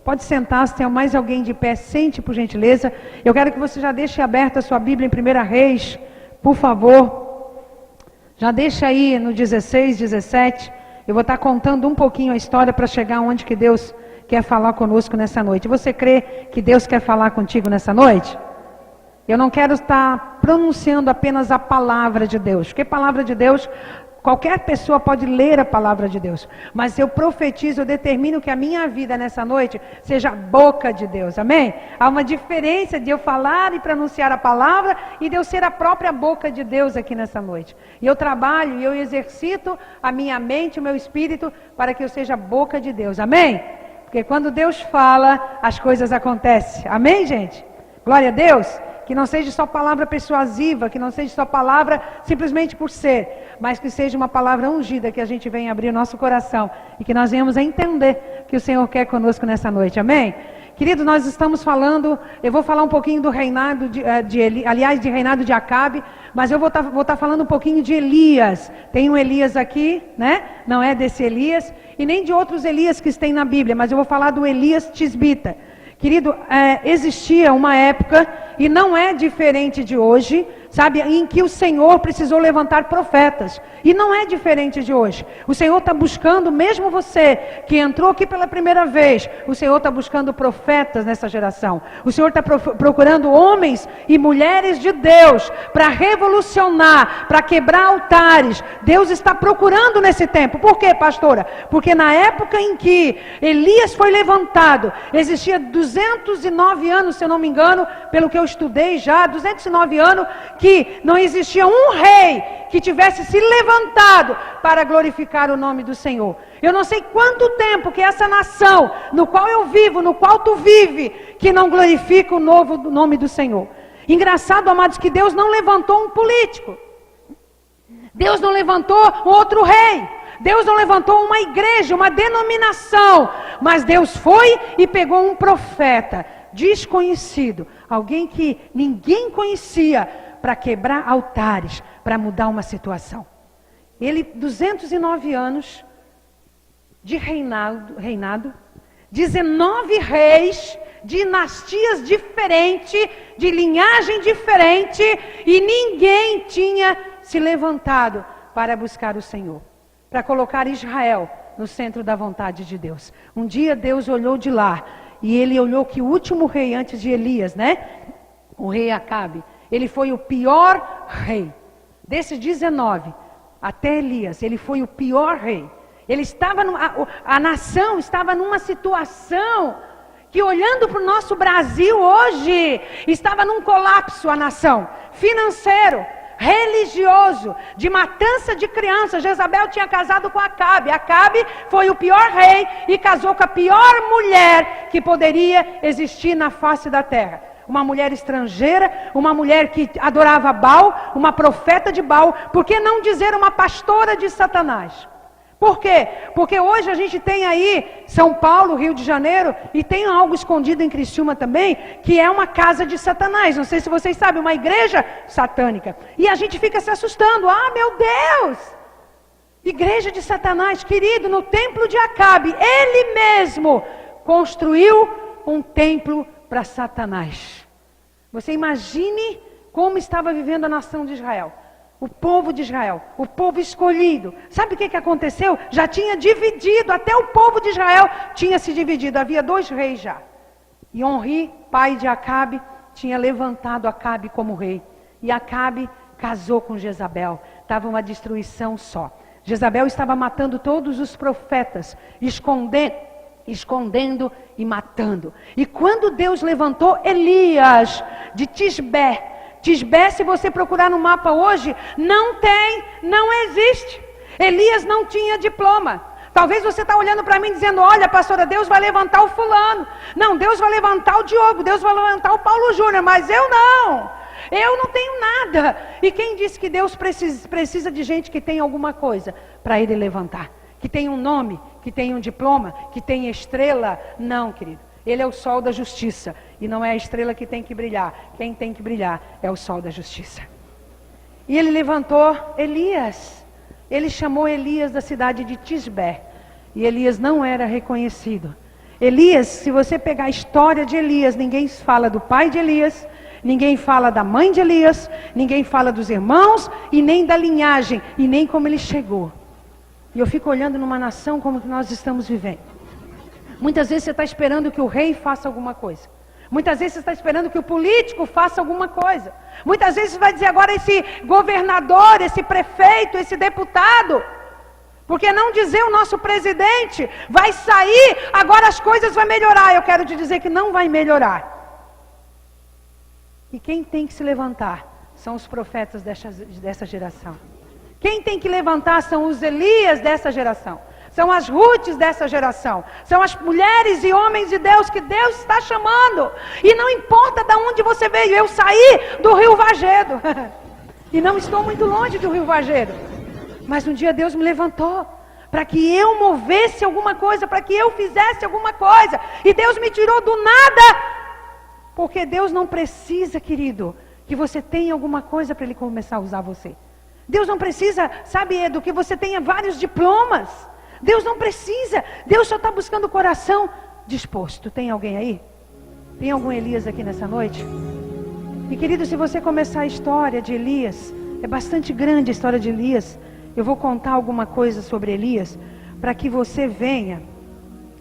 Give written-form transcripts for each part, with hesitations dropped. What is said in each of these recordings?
Pode sentar, se tem mais alguém de pé, sente por gentileza. Eu quero que você já deixe aberta a sua Bíblia em 1 Reis, por favor. Já deixa aí no 16, 17. Eu vou estar contando um pouquinho a história para chegar onde que Deus quer falar conosco nessa noite. Você crê que Deus quer falar contigo nessa noite? Eu não quero estar pronunciando apenas a palavra de Deus, porque a palavra de Deus, qualquer pessoa pode ler a palavra de Deus, mas eu profetizo, eu determino que a minha vida nessa noite seja a boca de Deus, amém? Há uma diferença de eu falar e pronunciar a palavra e de eu ser a própria boca de Deus aqui nessa noite. E eu trabalho e eu exercito a minha mente, o meu espírito, para que eu seja a boca de Deus, amém? Porque quando Deus fala, as coisas acontecem, amém, gente? Glória a Deus! Que não seja só palavra persuasiva, que não seja só palavra simplesmente por ser, mas que seja uma palavra ungida, que a gente venha abrir o nosso coração e que nós venhamos a entender que o Senhor quer conosco nessa noite, amém? Queridos, nós estamos falando, eu vou falar um pouquinho do reinado de reinado de Acabe, mas eu vou estar falando um pouquinho de Elias. Tem um Elias aqui, né? Não é desse Elias, e nem de outros Elias que tem na Bíblia, mas eu vou falar do Elias Tisbita. Querido, existia uma época, e não é diferente de hoje, sabe, em que o Senhor precisou levantar profetas. E não é diferente de hoje. O Senhor está buscando, mesmo você que entrou aqui pela primeira vez, o Senhor está buscando profetas nessa geração. O Senhor está procurando homens e mulheres de Deus para revolucionar, para quebrar altares. Deus está procurando nesse tempo. Por quê, pastora? Porque na época em que Elias foi levantado, existia 209 anos, se eu não me engano, pelo que eu estudei já, 209 anos, que não existia um rei que tivesse se levantado para glorificar o nome do Senhor. Eu não sei quanto tempo que essa nação, no qual eu vivo, no qual tu vive, que não glorifica o novo nome do Senhor. Engraçado, amados, que Deus não levantou um político. Deus não levantou um outro rei. Deus não levantou uma igreja, uma denominação. Mas Deus foi e pegou um profeta desconhecido, alguém que ninguém conhecia, para quebrar altares, para mudar uma situação. Ele, 209 anos de reinado, 19 reis, dinastias diferentes, de linhagem diferente, e ninguém tinha se levantado para buscar o Senhor, para colocar Israel no centro da vontade de Deus. Um dia Deus olhou de lá, e ele olhou que o último rei antes de Elias, né? O rei Acabe, ele foi o pior rei. Desses 19 até Elias, ele foi o pior rei. Ele estava a nação estava numa situação que, olhando para o nosso Brasil hoje, estava num colapso a nação financeiro, religioso, de matança de crianças. Jezabel tinha casado com Acabe. Acabe foi o pior rei e casou com a pior mulher que poderia existir na face da terra. Uma mulher estrangeira, uma mulher que adorava Baal, uma profeta de Baal, por que não dizer uma pastora de Satanás? Por quê? Porque hoje a gente tem aí São Paulo, Rio de Janeiro, e tem algo escondido em Criciúma também, que é uma casa de Satanás. Não sei se vocês sabem, uma igreja satânica. E a gente fica se assustando. Ah, meu Deus! Igreja de Satanás, querido, no templo de Acabe, ele mesmo construiu um templo para Satanás. Você imagine como estava vivendo a nação de Israel. O povo de Israel, o povo escolhido. Sabe o que aconteceu? Já tinha dividido, até o povo de Israel tinha se dividido. Havia 2 reis já. E Onri, pai de Acabe, tinha levantado Acabe como rei. E Acabe casou com Jezabel. Estava uma destruição só. Jezabel estava matando todos os profetas, escondendo e matando. E quando Deus levantou Elias de Tisbé, se você procurar no mapa hoje, não existe. Elias não tinha diploma. Talvez você está olhando para mim dizendo, olha, pastora, Deus vai levantar o fulano. Não, Deus vai levantar o Diogo, Deus vai levantar o Paulo Júnior, mas eu não. Eu não tenho nada. E quem disse que Deus precisa de gente que tem alguma coisa para ele levantar? Que tem um nome, que tem um diploma, que tem estrela? Não, querido. Ele é o sol da justiça. E não é a estrela que tem que brilhar. Quem tem que brilhar é o sol da justiça. E ele levantou Elias. Ele chamou Elias da cidade de Tisbé. E Elias não era reconhecido. Elias, se você pegar a história de Elias, ninguém fala do pai de Elias, ninguém fala da mãe de Elias, ninguém fala dos irmãos, e nem da linhagem, e nem como ele chegou. E eu fico olhando numa nação como que nós estamos vivendo. Muitas vezes você está esperando que o rei faça alguma coisa. Muitas vezes você está esperando que o político faça alguma coisa. Muitas vezes você vai dizer agora esse governador, esse prefeito, esse deputado. Porque não dizer o nosso presidente vai sair, agora as coisas vão melhorar. Eu quero te dizer que não vai melhorar. E quem tem que se levantar são os profetas dessa geração. Quem tem que levantar são os Elias dessa geração. São as Rutes dessa geração. São as mulheres e homens de Deus que Deus está chamando. E não importa de onde você veio. Eu saí do Rio Vargedo. E não estou muito longe do Rio Vargedo. Mas um dia Deus me levantou. Para que eu movesse alguma coisa. Para que eu fizesse alguma coisa. E Deus me tirou do nada. Porque Deus não precisa, querido, que você tenha alguma coisa para Ele começar a usar você. Deus não precisa, sabe, Edu, que você tenha vários diplomas. Deus não precisa. Deus só está buscando o coração disposto. Tem alguém aí? Tem algum Elias aqui nessa noite? E querido, se você começar a história de Elias, é bastante grande a história de Elias. Eu vou contar alguma coisa sobre Elias, para que você venha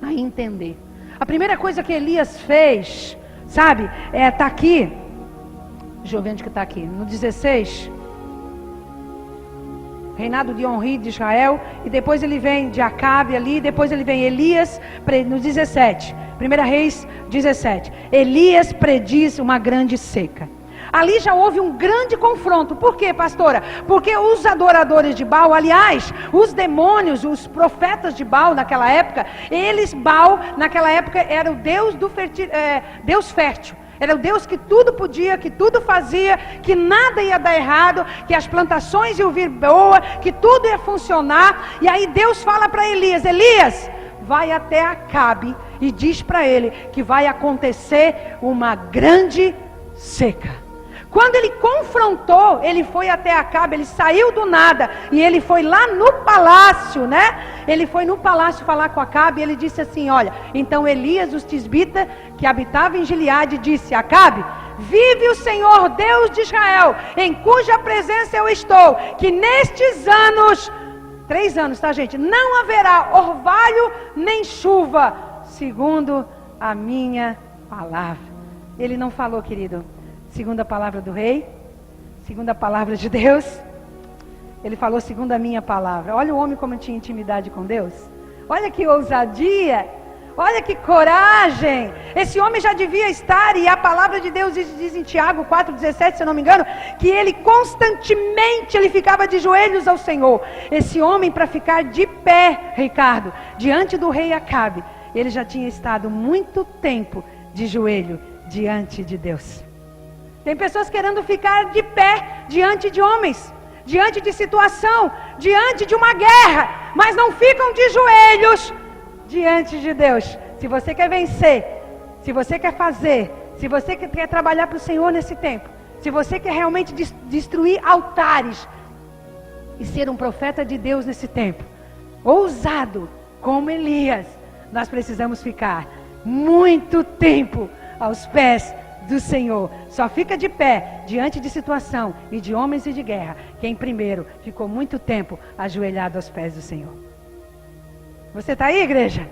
a entender. A primeira coisa que Elias fez, sabe, está aqui. Deixa eu ver onde que está aqui. No 16... reinado de Onri de Israel, e depois ele vem de Acabe ali, depois ele vem Elias, no 17, 1 Reis 17, Elias prediz uma grande seca. Ali já houve um grande confronto. Por quê, pastora? Porque os adoradores de Baal, aliás, os demônios, os profetas de Baal naquela época, Baal naquela época era o Deus Deus fértil. Era o Deus que tudo podia, que tudo fazia, que nada ia dar errado, que as plantações iam vir boa, que tudo ia funcionar. E aí Deus fala para Elias, Elias, vai até Acabe e diz para ele que vai acontecer uma grande seca. Quando ele confrontou, ele foi até Acabe, ele saiu do nada e ele foi lá no palácio, né? Ele foi no palácio falar com Acabe e ele disse assim, olha, então Elias, os tisbita, que habitava em Gileade, disse, Acabe, vive o Senhor Deus de Israel, em cuja presença eu estou, que nestes anos, 3 anos, tá gente? Não haverá orvalho nem chuva, segundo a minha palavra. Ele não falou, querido, segundo a palavra do rei, segundo a palavra de Deus. Ele falou segundo a minha palavra. Olha o homem como tinha intimidade com Deus. Olha que ousadia. Olha que coragem. Esse homem já devia estar, e a palavra de Deus diz em Tiago 4,17, se eu não me engano, que ele constantemente ele ficava de joelhos ao Senhor. Esse homem, para ficar de pé, Ricardo, diante do rei Acabe, ele já tinha estado muito tempo de joelho diante de Deus. Tem pessoas querendo ficar de pé diante de homens, diante de situação, diante de uma guerra, mas não ficam de joelhos diante de Deus. Se você quer vencer, se você quer fazer, se você quer trabalhar para o Senhor nesse tempo, se você quer realmente destruir altares e ser um profeta de Deus nesse tempo, ousado como Elias, nós precisamos ficar muito tempo aos pés do Senhor. Só fica de pé diante de situação e de homens e de guerra quem primeiro ficou muito tempo ajoelhado aos pés do Senhor. Você está aí, igreja?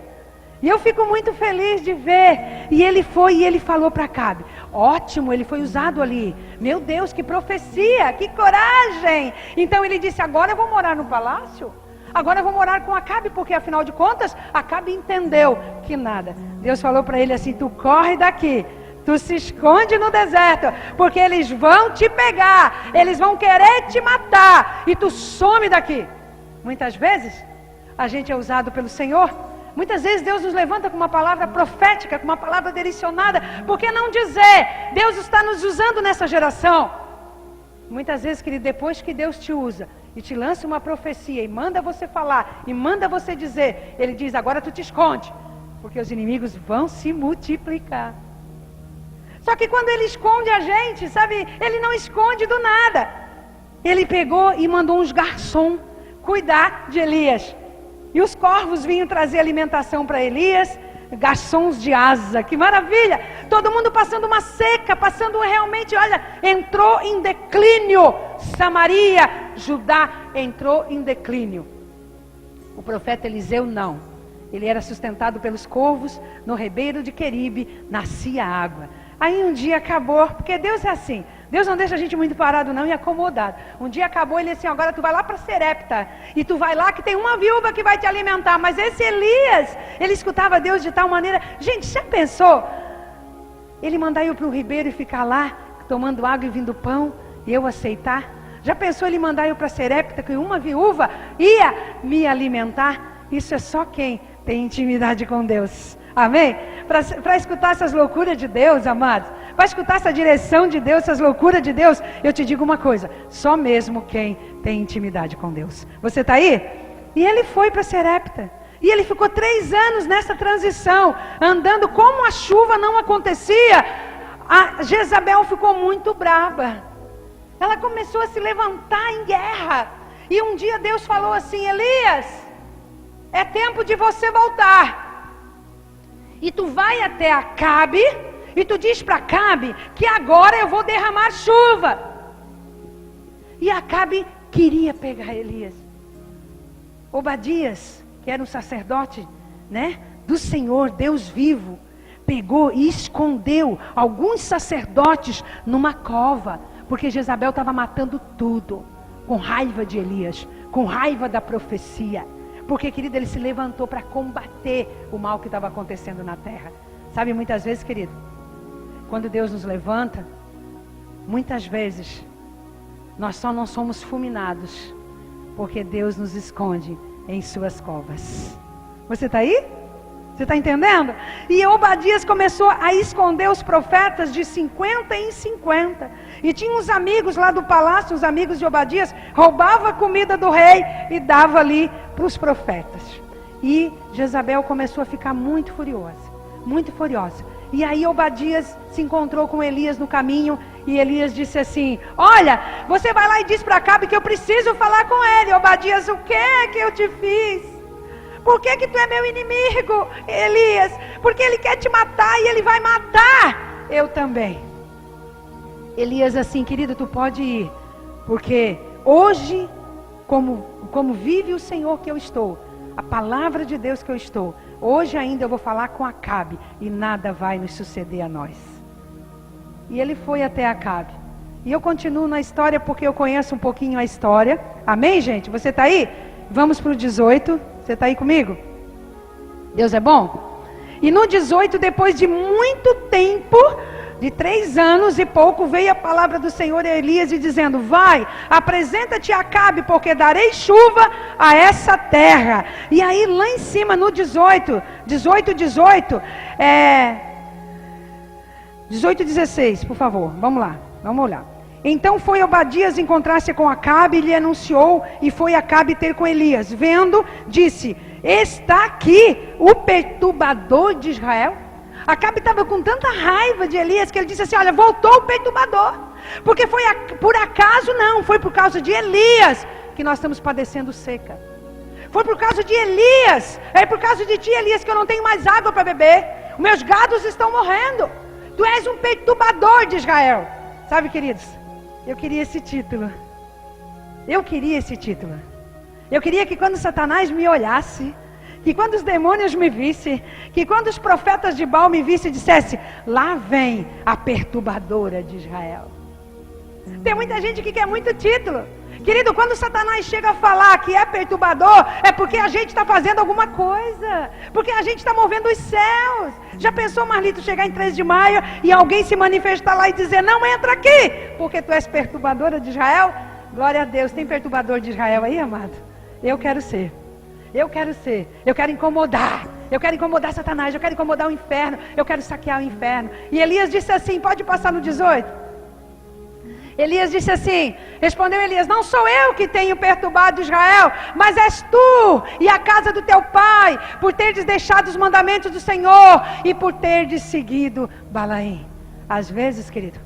E eu fico muito feliz de ver. E ele foi e ele falou para Acabe. Ótimo, ele foi usado ali. Meu Deus, que profecia, que coragem. Então ele disse, agora eu vou morar no palácio. Agora eu vou morar com Acabe, porque afinal de contas, Acabe entendeu que nada. Deus falou para ele assim, tu corre daqui. Tu se esconde no deserto, porque eles vão te pegar, eles vão querer te matar, e tu some daqui. Muitas vezes, a gente é usado pelo Senhor. Muitas vezes Deus nos levanta com uma palavra profética, com uma palavra direcionada. Por que não dizer, Deus está nos usando nessa geração? Muitas vezes, querido, depois que Deus te usa, e te lança uma profecia, e manda você falar, e manda você dizer, Ele diz, agora tu te esconde, porque os inimigos vão se multiplicar. Só que quando Ele esconde a gente, sabe, Ele não esconde do nada. Ele pegou e mandou uns garçons cuidar de Elias. E os corvos vinham trazer alimentação para Elias, garçons de asa, que maravilha! Todo mundo passando uma seca, passando realmente, olha, entrou em declínio. Samaria, Judá entrou em declínio. O profeta Eliseu não. Ele era sustentado pelos corvos, no ribeiro de Queribe nascia água. Aí um dia acabou, porque Deus é assim. Deus não deixa a gente muito parado não e acomodado. Um dia acabou, ele assim, agora tu vai lá para Serepta. E tu vai lá que tem uma viúva que vai te alimentar. Mas esse Elias, ele escutava Deus de tal maneira. Gente, já pensou? Ele mandar eu para o ribeiro e ficar lá, tomando água e vindo pão, e eu aceitar? Já pensou ele mandar eu para Serepta, que uma viúva ia me alimentar? Isso é só quem tem intimidade com Deus. Amém? Para escutar essas loucuras de Deus, amados, para escutar essa direção de Deus, essas loucuras de Deus, eu te digo uma coisa, só mesmo quem tem intimidade com Deus. Você está aí? E ele foi para Serepta, e ele ficou 3 anos nessa transição, andando, como a chuva não acontecia. A Jezabel ficou muito brava, ela começou a se levantar em guerra, e um dia Deus falou assim: Elias, é tempo de você voltar. E tu vai até Acabe, e tu diz para Acabe que agora eu vou derramar chuva. E Acabe queria pegar Elias. Obadias, que era um sacerdote, né, do Senhor, Deus vivo, pegou e escondeu alguns sacerdotes numa cova, porque Jezabel estava matando tudo, com raiva de Elias, com raiva da profecia. Porque, querido, ele se levantou para combater o mal que estava acontecendo na terra. Sabe, muitas vezes, querido, quando Deus nos levanta, muitas vezes, nós só não somos fulminados, porque Deus nos esconde em suas covas. Você está aí? Você está entendendo? E Obadias começou a esconder os profetas de 50 em 50. E tinha uns amigos lá do palácio, os amigos de Obadias, roubava a comida do rei e dava ali para os profetas. E Jezabel começou a ficar muito furiosa, muito furiosa. E aí Obadias se encontrou com Elias no caminho, e Elias disse assim: olha, você vai lá e diz para Acabe que eu preciso falar com ele. Obadias: o que é que eu te fiz? Por que que tu é meu inimigo, Elias? Porque ele quer te matar e ele vai matar eu também. Elias assim: querido, tu pode ir, porque hoje, como vive o Senhor que eu estou, a palavra de Deus que eu estou, hoje ainda eu vou falar com Acabe e nada vai nos suceder a nós. E ele foi até Acabe. E eu continuo na história porque eu conheço um pouquinho a história. Amém, gente? Você está aí? Vamos para o 18. Você está aí comigo? Deus é bom? E no 18, depois de muito tempo, de 3 anos e pouco, veio a palavra do Senhor a Elias e dizendo: vai, apresenta-te a Acabe, porque darei chuva a essa terra. E aí lá em cima no 18, 16, por favor, vamos lá, vamos olhar. Então foi Obadias encontrar-se com Acabe e lhe anunciou, e foi Acabe ter com Elias. Vendo, disse: está aqui o perturbador de Israel? Acabe estava com tanta raiva de Elias que ele disse assim: olha, voltou o perturbador. Porque foi por acaso não, foi por causa de Elias que nós estamos padecendo seca. Foi por causa de Elias, é por causa de ti, Elias, que eu não tenho mais água para beber. Os meus gados estão morrendo. Tu és um perturbador de Israel. Sabe, queridos, eu queria esse título. Eu queria esse título. Eu queria que quando Satanás me olhasse, que quando os demônios me vissem, que quando os profetas de Baal me vissem, dissesse: lá vem a perturbadora de Israel. Tem muita gente que quer muito título. Querido, quando Satanás chega a falar que é perturbador, é porque a gente está fazendo alguma coisa, porque a gente está movendo os céus. Já pensou, Marlito, chegar em 3 de maio e alguém se manifestar lá e dizer: não entra aqui, porque tu és perturbadora de Israel? Glória a Deus. Tem perturbador de Israel aí, amado? Eu quero ser. Eu quero ser. Eu quero incomodar. Eu quero incomodar Satanás. Eu quero incomodar o inferno. Eu quero saquear o inferno. E Elias disse assim, pode passar no 18. Elias disse assim, respondeu Elias: não sou eu que tenho perturbado Israel, mas és tu e a casa do teu pai, por teres deixado os mandamentos do Senhor e por teres seguido Balaim. Às vezes, querido,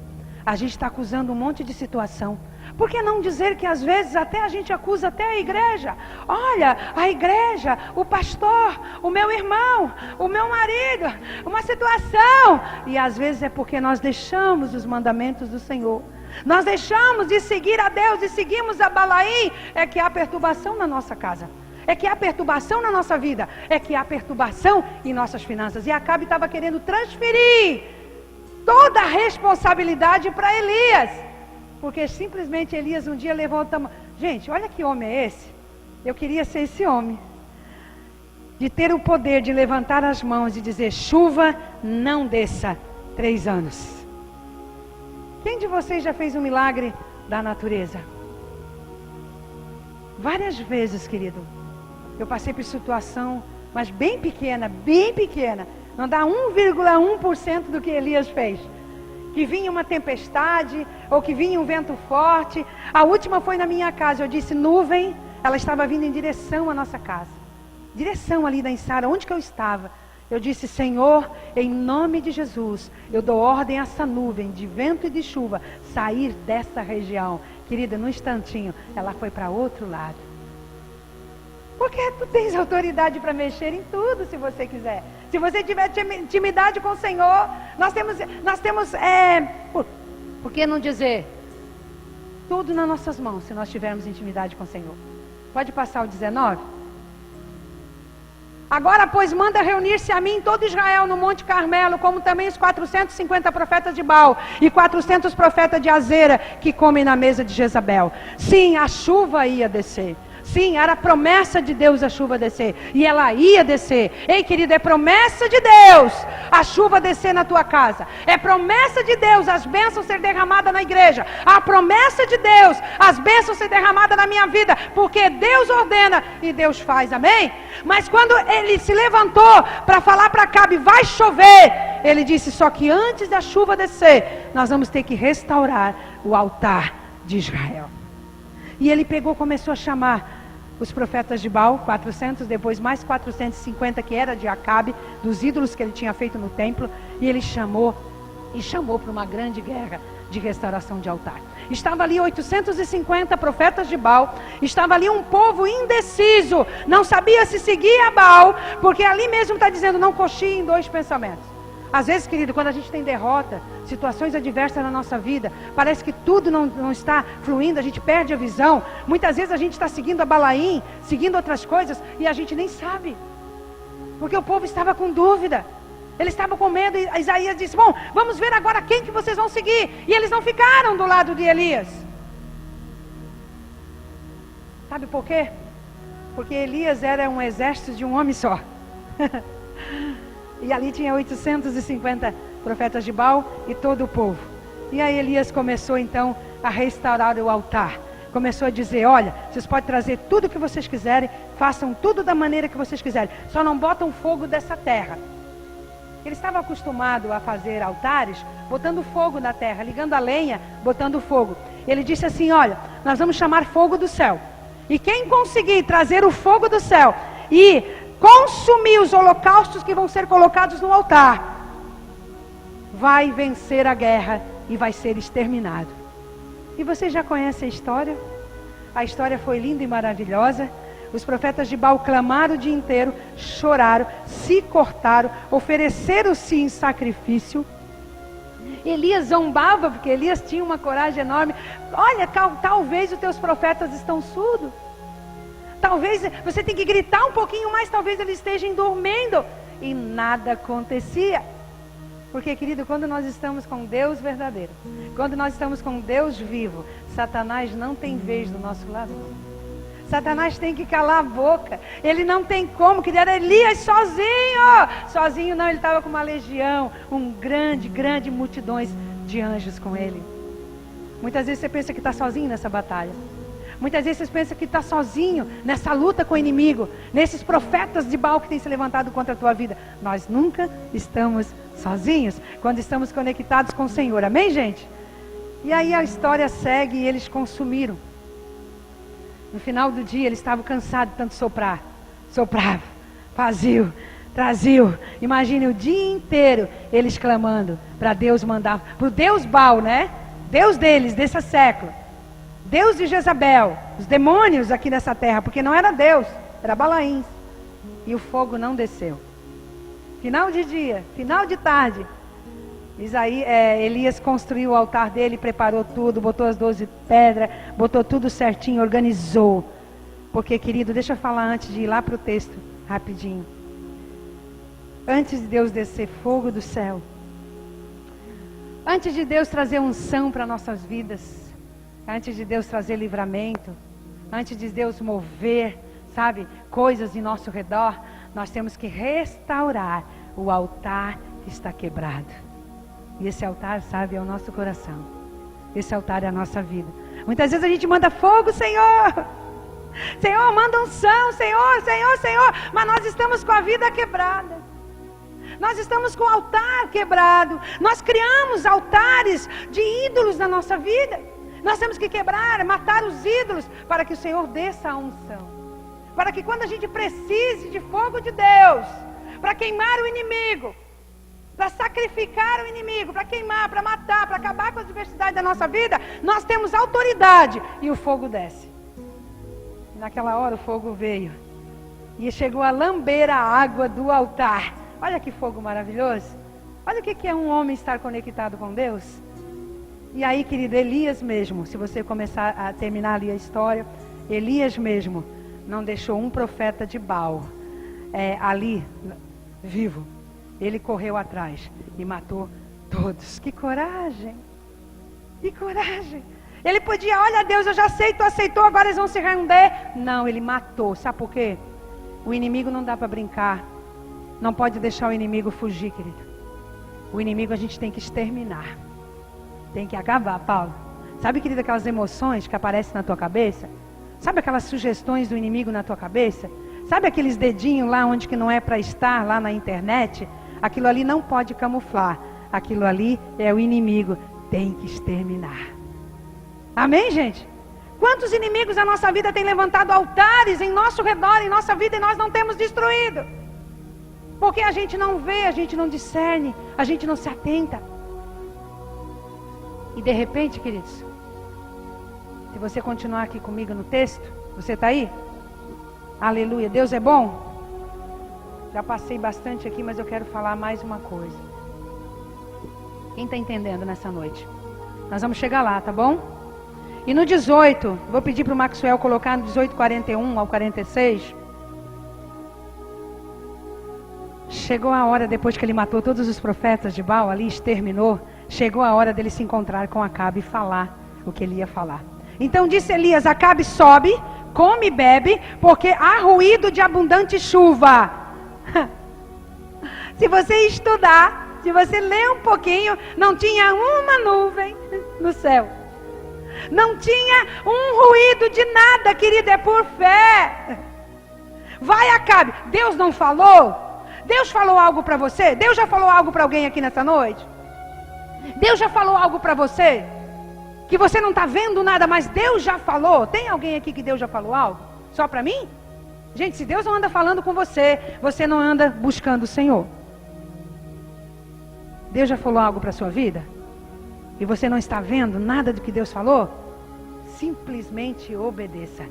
A gente está acusando um monte de situação. Por que não dizer que às vezes até a gente acusa até a igreja? Olha, a igreja, o pastor, o meu irmão, o meu marido, uma situação. E às vezes é porque nós deixamos os mandamentos do Senhor. Nós deixamos de seguir a Deus e seguimos a Balaim. É que há perturbação na nossa casa. É que há perturbação na nossa vida. É que há perturbação em nossas finanças. E Acabe estava querendo transferir toda a responsabilidade para Elias. Porque simplesmente Elias um dia levanta a mão. Gente, olha que homem é esse. Eu queria ser esse homem. De ter o poder de levantar as mãos e dizer: chuva não desça 3 anos. Quem de vocês já fez um milagre da natureza? Várias vezes, querido. Eu passei por situação, mas bem pequena, não dá 1,1% do que Elias fez. Que vinha uma tempestade, ou que vinha um vento forte. A última foi na minha casa, eu disse nuvem, ela estava vindo em direção à nossa casa. Direção ali da Insara, onde que eu estava. Eu disse: Senhor, em nome de Jesus, eu dou ordem a essa nuvem de vento e de chuva sair dessa região. Querida, num instantinho, ela foi para outro lado. Porque tu tens autoridade para mexer em tudo, se você quiser. Se você tiver intimidade com o Senhor, nós temos, por que não dizer? Tudo nas nossas mãos, se nós tivermos intimidade com o Senhor. Pode passar o 19? Agora, pois, manda reunir-se a mim todo Israel no Monte Carmelo, como também os 450 profetas de Baal e 400 profetas de Azera, que comem na mesa de Jezabel. Sim, a chuva ia descer. Sim, era promessa de Deus a chuva descer. E ela ia descer. Ei, querido, é promessa de Deus a chuva descer na tua casa. É promessa de Deus as bênçãos ser derramadas na igreja. A promessa de Deus as bênçãos ser derramadas na minha vida. Porque Deus ordena e Deus faz, amém? Mas quando ele se levantou para falar para Acabe: vai chover, ele disse: só que antes da chuva descer, nós vamos ter que restaurar o altar de Israel. E ele começou a chamar os profetas de Baal, 400, depois mais 450 que era de Acabe, dos ídolos que ele tinha feito no templo, e ele chamou para uma grande guerra de restauração de altar. Estava ali 850 profetas de Baal, estava ali um povo indeciso, não sabia se seguia a Baal, porque ali mesmo está dizendo: não cochie em 2 pensamentos. Às vezes, querido, quando a gente tem derrota, situações adversas na nossa vida, parece que tudo não está fluindo, a gente perde a visão. Muitas vezes a gente está seguindo a Balaim, seguindo outras coisas, e a gente nem sabe. Porque o povo estava com dúvida. Ele estava com medo, e Isaías disse: bom, vamos ver agora quem que vocês vão seguir. E eles não ficaram do lado de Elias. Sabe por quê? Porque Elias era um exército de um homem só. E ali tinha 850 profetas de Baal e todo o povo. E aí Elias começou então a restaurar o altar. Começou a dizer: olha, vocês podem trazer tudo o que vocês quiserem, façam tudo da maneira que vocês quiserem, só não botam fogo dessa terra. Ele estava acostumado a fazer altares botando fogo na terra, ligando a lenha, botando fogo. Ele disse assim: olha, nós vamos chamar fogo do céu. E quem conseguir trazer o fogo do céu e consumir os holocaustos que vão ser colocados no altar, vai vencer a guerra e vai ser exterminado. E você já conhece a história? A história foi linda e maravilhosa. Os profetas de Baal clamaram o dia inteiro, choraram, se cortaram, ofereceram-se em sacrifício. Elias zombava, porque Elias tinha uma coragem enorme. Olha, talvez os teus profetas estão surdos. Talvez você tem que gritar um pouquinho mais, talvez eles estejam dormindo. E nada acontecia. Porque, querido, quando nós estamos com Deus verdadeiro, quando nós estamos com Deus vivo, Satanás não tem vez do nosso lado. Satanás tem que calar a boca. Ele não tem como, querido. Era Elias sozinho. Sozinho não, ele estava com uma legião, grande multidões de anjos com ele. Muitas vezes você pensa que está sozinho nessa batalha. Muitas vezes você pensa que está sozinho nessa luta com o inimigo, nesses profetas de Baal que têm se levantado contra a tua vida. Nós nunca estamos sozinhos quando estamos conectados com o Senhor. Amém, gente? E aí a história segue e eles consumiram. No final do dia eles estavam cansados de tanto soprar. Soprava, fazia, trazia. Imagine o dia inteiro eles clamando para Deus mandar, para o Deus Baal, né? Deus deles, desse século. Deus de Jezabel, os demônios aqui nessa terra, porque não era Deus, era Balaíns. E o fogo não desceu. Final de dia, final de tarde, Elias construiu o altar dele, preparou tudo, botou as 12 pedras, botou tudo certinho, organizou. Porque, querido, deixa eu falar antes de ir lá para o texto, rapidinho. Antes de Deus descer fogo do céu, antes de Deus trazer unção para nossas vidas, antes de Deus trazer livramento, antes de Deus mover, sabe, coisas em nosso redor, nós temos que restaurar o altar que está quebrado. E esse altar, sabe, é o nosso coração. Esse altar é a nossa vida. Muitas vezes a gente manda fogo, Senhor. Senhor, manda unção, Senhor, Senhor, Senhor. Mas nós estamos com a vida quebrada. Nós estamos com o altar quebrado. Nós criamos altares de ídolos na nossa vida. Nós temos que quebrar, matar os ídolos para que o Senhor desça a unção. Para que quando a gente precise de fogo de Deus, para queimar o inimigo, para sacrificar o inimigo, para queimar, para matar, para acabar com a adversidade da nossa vida, nós temos autoridade e o fogo desce. Naquela hora o fogo veio e chegou a lamber a água do altar. Olha que fogo maravilhoso. Olha o que é um homem estar conectado com Deus. E aí, querido, Elias mesmo, se você começar a terminar ali a história, Elias mesmo não deixou um profeta de Baal ali vivo. Ele correu atrás e matou todos. Que coragem! Que coragem! Ele podia, olha Deus, eu já sei, tu aceitou, agora eles vão se render. Não, ele matou. Sabe por quê? O inimigo não dá para brincar. Não pode deixar o inimigo fugir, querido. O inimigo a gente tem que exterminar. Tem que acabar, Paulo. Sabe, querido, aquelas emoções que aparecem na tua cabeça? Sabe aquelas sugestões do inimigo na tua cabeça? Sabe aqueles dedinhos lá onde que não é para estar, lá na internet? Aquilo ali não pode camuflar. Aquilo ali é o inimigo. Tem que exterminar. Amém, gente? Quantos inimigos a nossa vida tem levantado altares em nosso redor, em nossa vida, e nós não temos destruído? Porque a gente não vê, a gente não discerne, a gente não se atenta. E de repente, queridos, se você continuar aqui comigo no texto, você está aí? Aleluia, Deus é bom? Já passei bastante aqui, mas eu quero falar mais uma coisa. Quem está entendendo nessa noite? Nós vamos chegar lá, tá bom? E no 18, vou pedir para o Maxwell colocar no 18, 41 ao 46. Chegou a hora, depois que ele matou todos os profetas de Baal ali, exterminou, chegou a hora dele se encontrar com Acabe e falar o que ele ia falar. Então disse Elias, Acabe sobe, come e bebe, porque há ruído de abundante chuva. Se você estudar, se você ler um pouquinho, não tinha uma nuvem no céu. Não tinha um ruído de nada, querido, é por fé. Vai, Acabe. Deus não falou? Deus falou algo para você? Deus já falou algo para alguém aqui nessa noite? Deus já falou algo para você? Que você não está vendo nada, mas Deus já falou? Tem alguém aqui que Deus já falou algo? Só para mim? Gente, se Deus não anda falando com você, você não anda buscando o Senhor. Deus já falou algo para a sua vida? E você não está vendo nada do que Deus falou? Simplesmente obedeça.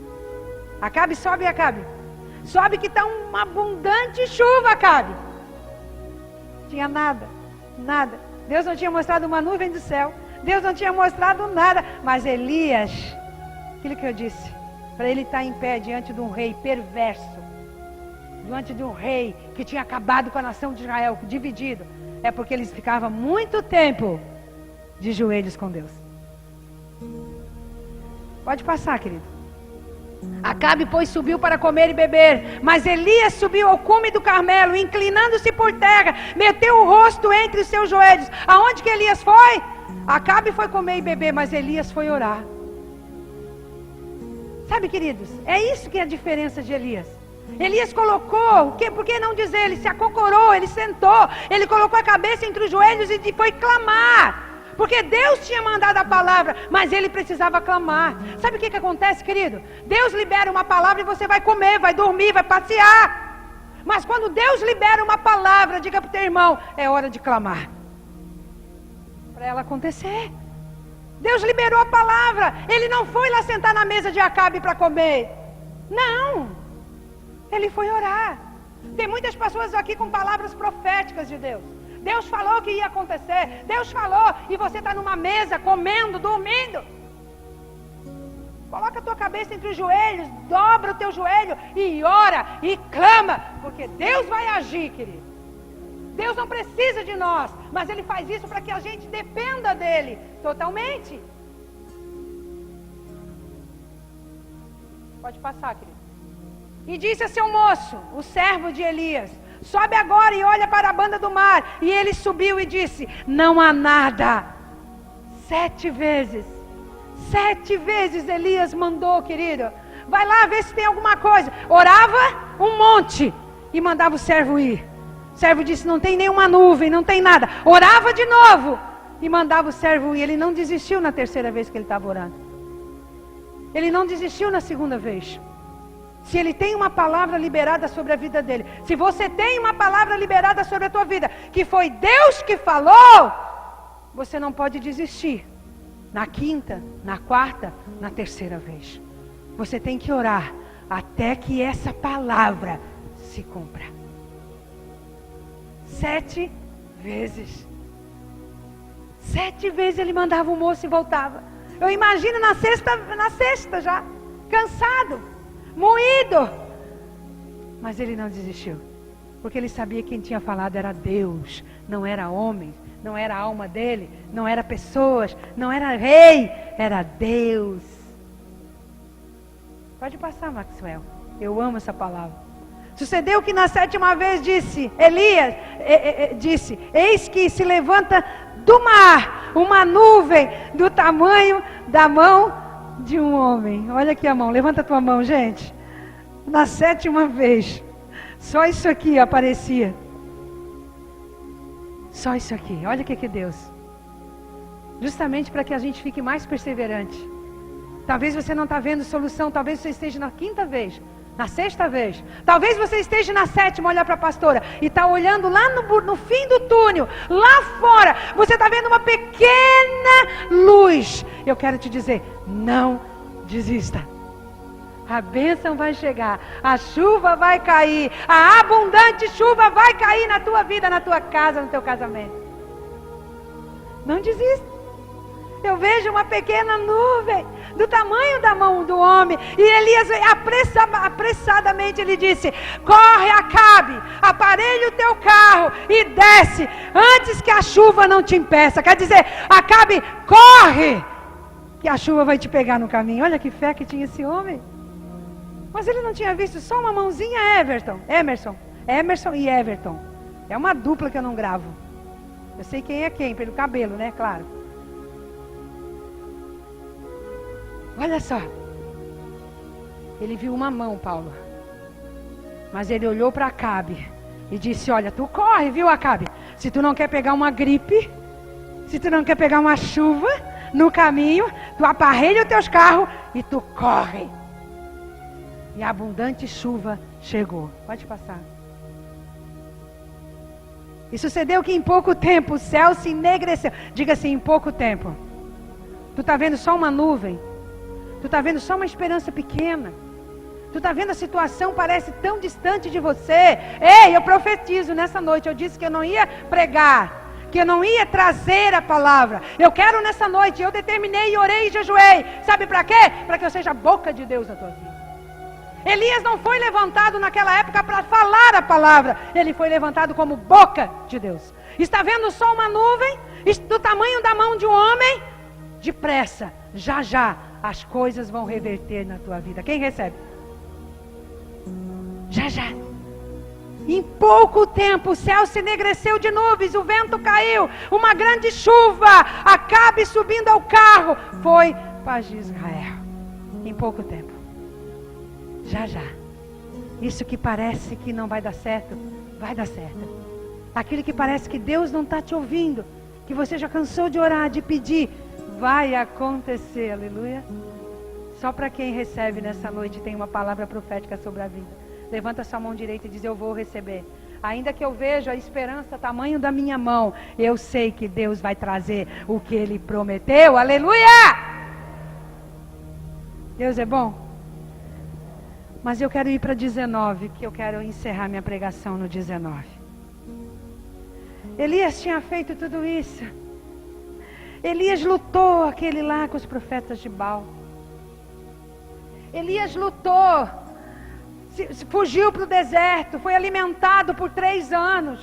Acabe, sobe, Acabe. Sobe que está uma abundante chuva, Acabe. Tinha nada, nada. Deus não tinha mostrado uma nuvem do céu. Deus não tinha mostrado nada. Mas Elias, aquilo que eu disse, para ele estar em pé diante de um rei perverso, diante de um rei que tinha acabado com a nação de Israel, dividido, é porque eles ficavam muito tempo de joelhos com Deus. Pode passar, querido. Acabe, pois, subiu para comer e beber, mas Elias subiu ao cume do Carmelo, inclinando-se por terra, meteu o rosto entre os seus joelhos. Aonde que Elias foi? Acabe foi comer e beber, mas Elias foi orar. Sabe, queridos, é isso que é a diferença de Elias. Elias colocou, por que não dizer, ele se acocorou, ele sentou, ele colocou a cabeça entre os joelhos e foi clamar. Porque Deus tinha mandado a palavra, mas ele precisava clamar. Sabe o que acontece, querido? Deus libera uma palavra e você vai comer, vai dormir, vai passear. Mas quando Deus libera uma palavra, diga para o teu irmão, é hora de clamar. Para ela acontecer. Deus liberou a palavra. Ele não foi lá sentar na mesa de Acabe para comer. Não. Ele foi orar. Tem muitas pessoas aqui com palavras proféticas de Deus. Deus falou que ia acontecer. Deus falou e você está numa mesa comendo, dormindo. Coloca a tua cabeça entre os joelhos, dobra o teu joelho e ora e clama, porque Deus vai agir, querido. Deus não precisa de nós, mas Ele faz isso para que a gente dependa dEle totalmente. Pode passar, querido. E disse a seu moço, o servo de Elias: sobe agora e olha para a banda do mar. E ele subiu e disse: não há nada. 7 vezes. 7 vezes Elias mandou, querido. Vai lá ver se tem alguma coisa. Orava um monte e mandava o servo ir. O servo disse: não tem nenhuma nuvem, não tem nada. Orava de novo e mandava o servo ir. Ele não desistiu na 3ª vez que ele estava orando. Ele não desistiu na 2ª vez. Se ele tem uma palavra liberada sobre a vida dele, se você tem uma palavra liberada sobre a tua vida, que foi Deus que falou, você não pode desistir. Na 5ª, na 4ª, na 3ª vez. Você tem que orar até que essa palavra se cumpra. 7 vezes. 7 vezes ele mandava o moço e voltava. Eu imagino na sexta já, cansado, moído. Mas ele não desistiu. Porque ele sabia que quem tinha falado era Deus, não era homem. Não era a alma dele, não era pessoas, não era rei, era Deus. Pode passar, Maxwell. Eu amo essa palavra. Sucedeu que na 7ª vez Elias disse: eis que se levanta do mar uma nuvem do tamanho da mão de um homem. Olha aqui a mão, levanta a tua mão, gente. Na 7ª vez, só isso aqui aparecia. Só isso aqui, olha o que Deus. Justamente para que a gente fique mais perseverante. Talvez você não está vendo solução, talvez você esteja na 5ª vez, na 6ª vez. Talvez você esteja na 7ª, olhar para a pastora, e está olhando lá no fim do túnel, lá fora, você está vendo uma pequena luz. Eu quero te dizer, não desista. A bênção vai chegar, a chuva vai cair, a abundante chuva vai cair na tua vida, na tua casa, no teu casamento. Não desista. Eu vejo uma pequena nuvem do tamanho da mão do homem. E Elias, apressadamente, ele disse: corre, Acabe, aparelha o teu carro e desce, antes que a chuva não te impeça. Quer dizer, Acabe, corre, que a chuva vai te pegar no caminho. Olha que fé que tinha esse homem. Mas ele não tinha visto só uma mãozinha. Emerson e Everton. É uma dupla que eu não gravo. Eu sei quem é quem, pelo cabelo, né? Claro. Olha só. Ele viu uma mão, Paulo. Mas ele olhou para Acabe e disse: olha, tu corre, viu, Acabe? Se tu não quer pegar uma gripe, se tu não quer pegar uma chuva no caminho, tu aparelha os teus carros e tu corre. E a abundante chuva chegou. Pode passar. E sucedeu que em pouco tempo o céu se enegreceu. Diga assim: em pouco tempo. Tu está vendo só uma nuvem. Tu está vendo só uma esperança pequena. Tu está vendo a situação parece tão distante de você. Ei, eu profetizo nessa noite. Eu disse que eu não ia pregar, que eu não ia trazer a palavra. Eu quero nessa noite. Eu determinei e orei e jejuei. Sabe para quê? Para que eu seja a boca de Deus na tua vida. Elias não foi levantado naquela época para falar a palavra. Ele foi levantado como boca de Deus. Está vendo só uma nuvem do tamanho da mão de um homem? Depressa, já já as coisas vão reverter na tua vida. Quem recebe? Já já. Em pouco tempo o céu se enegreceu de nuvens, o vento caiu, uma grande chuva. Acabe subindo ao carro, foi para Israel. Em pouco tempo. Já já. Isso que parece que não vai dar certo, vai dar certo. Aquilo que parece que Deus não está te ouvindo, que você já cansou de orar, de pedir, vai acontecer, aleluia. Só para quem recebe nessa noite tem uma palavra profética sobre a vida. Levanta sua mão direita e diz: eu vou receber. Ainda que eu veja a esperança tamanho da minha mão, eu sei que Deus vai trazer o que Ele prometeu. Aleluia! Deus é bom. Mas eu quero ir para 19, que eu quero encerrar minha pregação no 19. Elias tinha feito tudo isso. Elias lutou aquele lá com os profetas de Baal. Elias lutou, fugiu para o deserto, foi alimentado por 3 anos.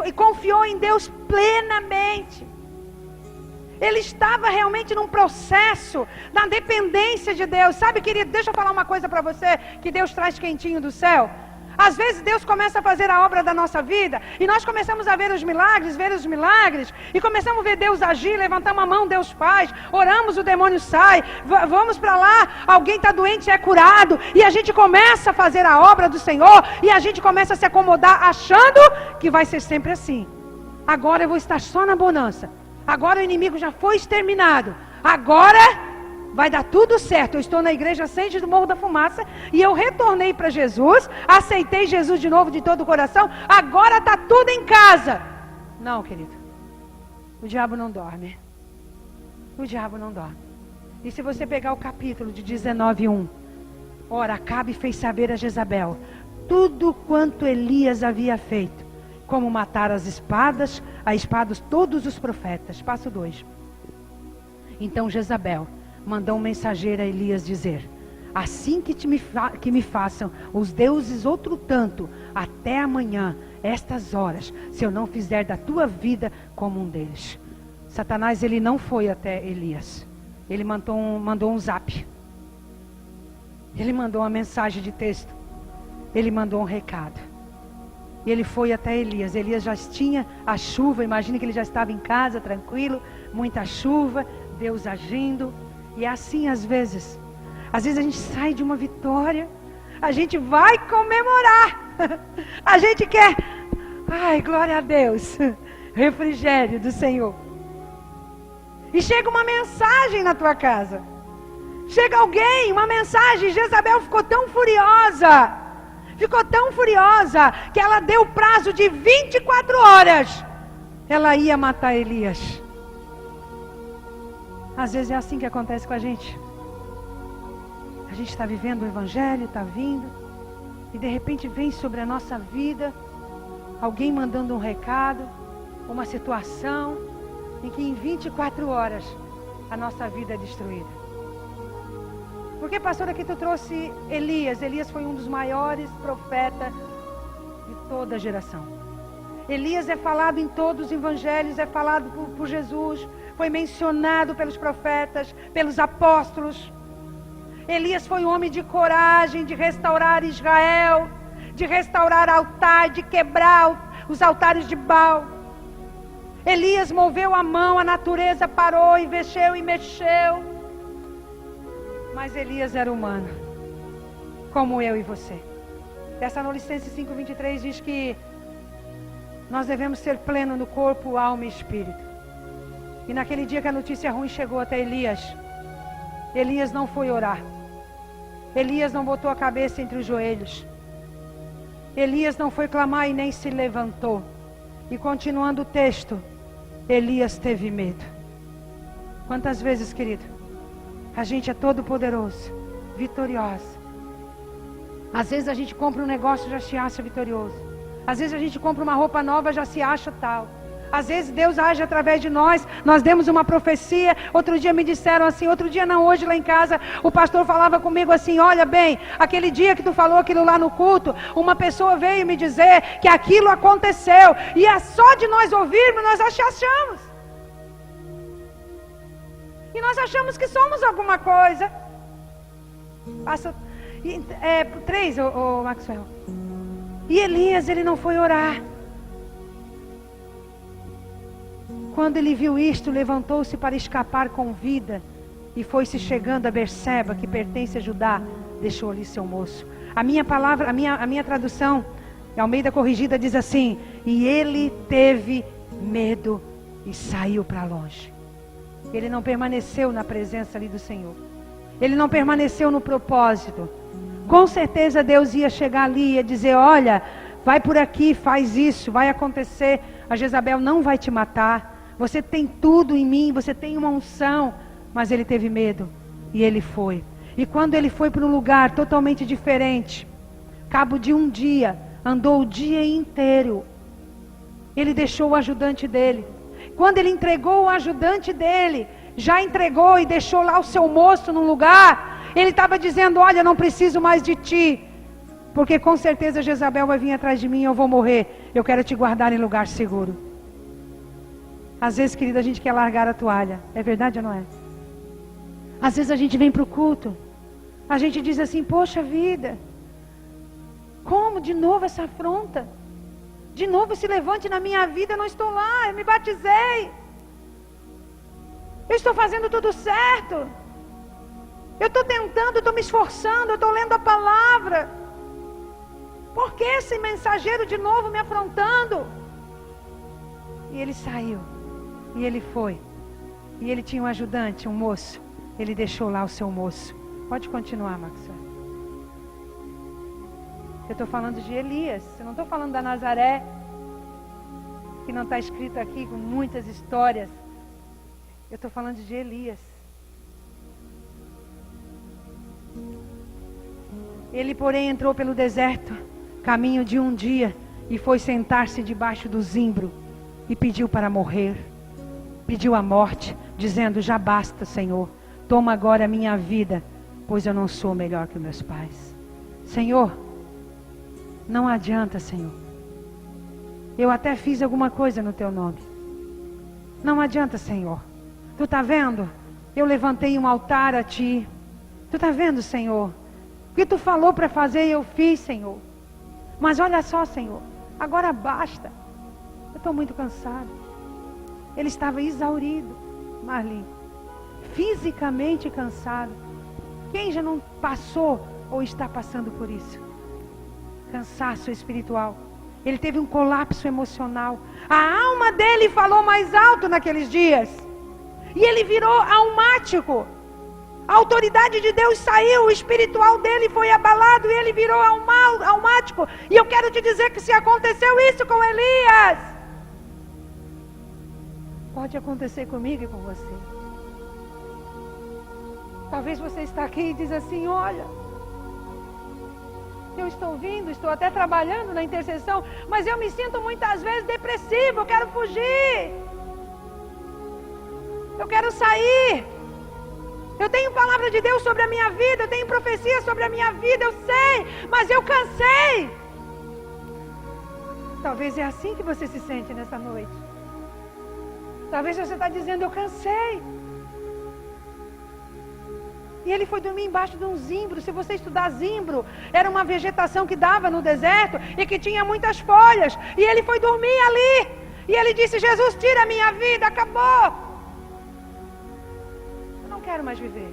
E confiou em Deus plenamente. Ele estava realmente num processo da dependência de Deus. Sabe, querido, deixa eu falar uma coisa para você, que Deus traz quentinho do céu. Às vezes Deus começa a fazer a obra da nossa vida, e nós começamos a ver os milagres, e começamos a ver Deus agir, levantamos a mão, Deus faz, oramos, o demônio sai, vamos para lá, alguém está doente, é curado, e a gente começa a fazer a obra do Senhor, e a gente começa a se acomodar, achando que vai ser sempre assim. Agora eu vou estar só na bonança, agora o inimigo já foi exterminado, agora vai dar tudo certo. Eu estou na igreja Ascende do Morro da Fumaça e eu retornei para Jesus, aceitei Jesus de novo de todo o coração, agora está tudo em casa. Não, querido, o diabo não dorme. O diabo não dorme. E se você pegar o capítulo de 19:1, ora, Acabe fez saber a Jezabel tudo quanto Elias havia feito, como matar a espadas todos os profetas. Passo 2. Então Jezabel mandou um mensageiro a Elias dizer: assim que me façam os deuses outro tanto, até amanhã, estas horas, se eu não fizer da tua vida como um deles. Satanás, ele não foi até Elias. Ele mandou um zap. Ele mandou uma mensagem de texto. Ele mandou um recado. E ele foi até Elias. Elias já tinha a chuva. Imagina que ele já estava em casa, tranquilo. Muita chuva, Deus agindo. E é assim às vezes a gente sai de uma vitória, a gente vai comemorar, a gente quer, ai, glória a Deus, refrigério do Senhor. E chega uma mensagem na tua casa, chega alguém, uma mensagem. Jezabel ficou tão furiosa, que ela deu prazo de 24 horas, ela ia matar Elias. Às vezes é assim que acontece com a gente. A gente está vivendo o Evangelho, está vindo, e de repente vem sobre a nossa vida alguém mandando um recado, uma situação, em que em 24 horas a nossa vida é destruída. Porque, pastor, aqui tu trouxe Elias. Elias foi um dos maiores profetas de toda a geração. Elias é falado em todos os evangelhos, é falado por Jesus, foi mencionado pelos profetas, pelos apóstolos. Elias foi um homem de coragem, de restaurar Israel, de restaurar altar, de quebrar os altares de Baal. Elias moveu a mão, a natureza parou e mexeu. Mas Elias era humano, como eu e você. Tessalonicenses 5:23 diz que nós devemos ser pleno no corpo, alma e espírito. E naquele dia que a notícia ruim chegou até Elias, Elias não foi orar. Elias não botou a cabeça entre os joelhos. Elias não foi clamar e nem se levantou. E continuando o texto, Elias teve medo. Quantas vezes, querido, a gente é todo poderoso, vitorioso. Às vezes a gente compra um negócio e já se acha vitorioso. Às vezes a gente compra uma roupa nova e já se acha tal. Às vezes Deus age através de nós. Nós demos uma profecia. Outro dia me disseram assim, hoje lá em casa, o pastor falava comigo assim: olha bem, aquele dia que tu falou aquilo lá no culto, uma pessoa veio me dizer que aquilo aconteceu. E é só de nós ouvirmos, nós achamos. E nós achamos que somos alguma coisa. Passa 3, Maxwell. E Elias, ele não foi orar. Quando ele viu isto, levantou-se para escapar com vida e foi-se chegando a Berseba, que pertence a Judá, deixou ali seu moço. A minha palavra, a minha tradução, a Almeida Corrigida, diz assim: e ele teve medo e saiu para longe. Ele não permaneceu na presença ali do Senhor. Ele não permaneceu no propósito. Com certeza Deus ia chegar ali e ia dizer: olha, vai por aqui, faz isso, vai acontecer. A Jezabel não vai te matar. Você tem tudo em mim, você tem uma unção. Mas ele teve medo e ele foi. E quando ele foi para um lugar totalmente diferente, cabo de um dia, andou o dia inteiro, ele deixou o ajudante dele. Quando ele entregou o ajudante dele, já entregou e deixou lá o seu moço num lugar, ele estava dizendo: olha, não preciso mais de ti, porque com certeza Jezabel vai vir atrás de mim e eu vou morrer. Eu quero te guardar em lugar seguro. Às vezes, querida, a gente quer largar a toalha. É verdade ou não é? Às vezes a gente vem para o culto, a gente diz assim: poxa vida, como de novo essa afronta? De novo esse levante na minha vida, eu não estou lá, eu me batizei. Eu estou fazendo tudo certo. Eu estou tentando, eu estou me esforçando, eu estou lendo a palavra. Por que esse mensageiro de novo me afrontando? E ele saiu, e ele foi. E ele tinha um ajudante, um moço. Ele deixou lá o seu moço. Pode continuar, Maxwell. Eu estou falando de Elias. Eu não estou falando da Nazaré, que não está escrito aqui com muitas histórias. Eu estou falando de Elias. Ele, porém, entrou pelo deserto, caminho de um dia, e foi sentar-se debaixo do zimbro, e pediu para morrer. Pediu a morte, dizendo: já basta, Senhor. Toma agora a minha vida, pois eu não sou melhor que meus pais. Senhor, não adianta, Senhor. Eu até fiz alguma coisa no teu nome. Não adianta, Senhor. Tu está vendo? Eu levantei um altar a ti. Tu está vendo, Senhor? O que tu falou para fazer eu fiz, Senhor. Mas olha só, Senhor, agora basta. Eu estou muito cansado. Ele estava exaurido, Marli. Fisicamente cansado. Quem já não passou ou está passando por isso? Cansaço espiritual. Ele teve um colapso emocional. A alma dele falou mais alto naqueles dias. E ele virou almático. A autoridade de Deus saiu, o espiritual dele foi abalado e ele virou almático. E eu quero te dizer que se aconteceu isso com Elias, pode acontecer comigo e com você. Talvez você está aqui e diz assim: olha, eu estou vindo, estou até trabalhando na intercessão, mas eu me sinto muitas vezes depressivo, eu quero fugir. Eu quero sair. Eu tenho palavra de Deus sobre a minha vida, eu tenho profecia sobre a minha vida, eu sei, mas eu cansei. Talvez é assim que você se sente nessa noite. Talvez você está dizendo: eu cansei. E ele foi dormir embaixo de um zimbro. Se você estudar zimbro, era uma vegetação que dava no deserto e que tinha muitas folhas. E ele foi dormir ali. E ele disse: Jesus, tira a minha vida, acabou. Eu não quero mais viver.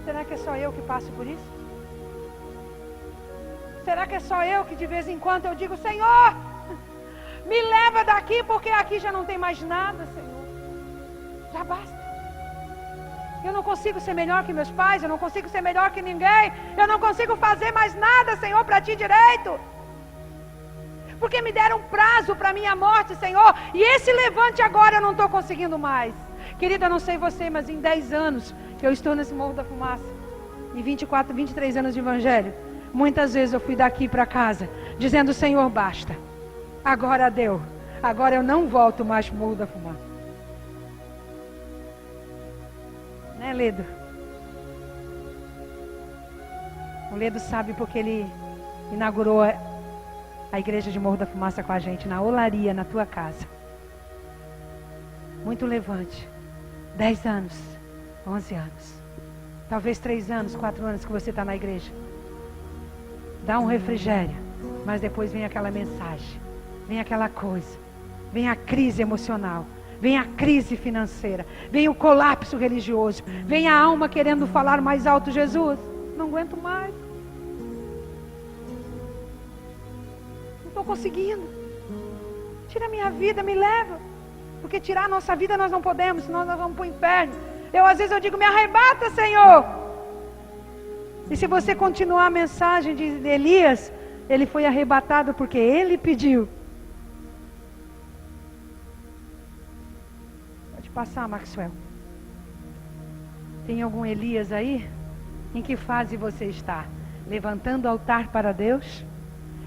Será que é só eu que passo por isso? Será que é só eu que de vez em quando eu digo: Senhor, me leva daqui, porque aqui já não tem mais nada, Senhor. Já basta. Eu não consigo ser melhor que meus pais, eu não consigo ser melhor que ninguém. Eu não consigo fazer mais nada, Senhor, para ti direito. Porque me deram prazo para a minha morte, Senhor. E esse levante agora eu não estou conseguindo mais. Querida, eu não sei você, mas em 10 anos que eu estou nesse Morro da Fumaça, em 24, 23 anos de evangelho, muitas vezes eu fui daqui para casa, dizendo: Senhor, basta. Agora deu. Agora eu não volto mais para o Morro da Fumaça. Né, Ledo? O Ledo sabe porque ele inaugurou a igreja de Morro da Fumaça com a gente, na olaria, na tua casa. Muito levante. 10 anos, 11 anos. Talvez 3 anos, 4 anos que você está na igreja. Dá um refrigério, mas depois vem aquela mensagem. Vem aquela coisa. Vem a crise emocional. Vem a crise financeira, vem o colapso religioso, vem a alma querendo falar mais alto: Jesus, não aguento mais, não estou conseguindo, tira a minha vida, me leva, porque tirar a nossa vida nós não podemos, senão nós vamos para o inferno. Às vezes eu digo: me arrebata, Senhor, E se você continuar a mensagem de Elias, ele foi arrebatado porque ele pediu. Pode passar, Maxwell. Tem algum Elias aí? Em que fase você está? Levantando altar para Deus?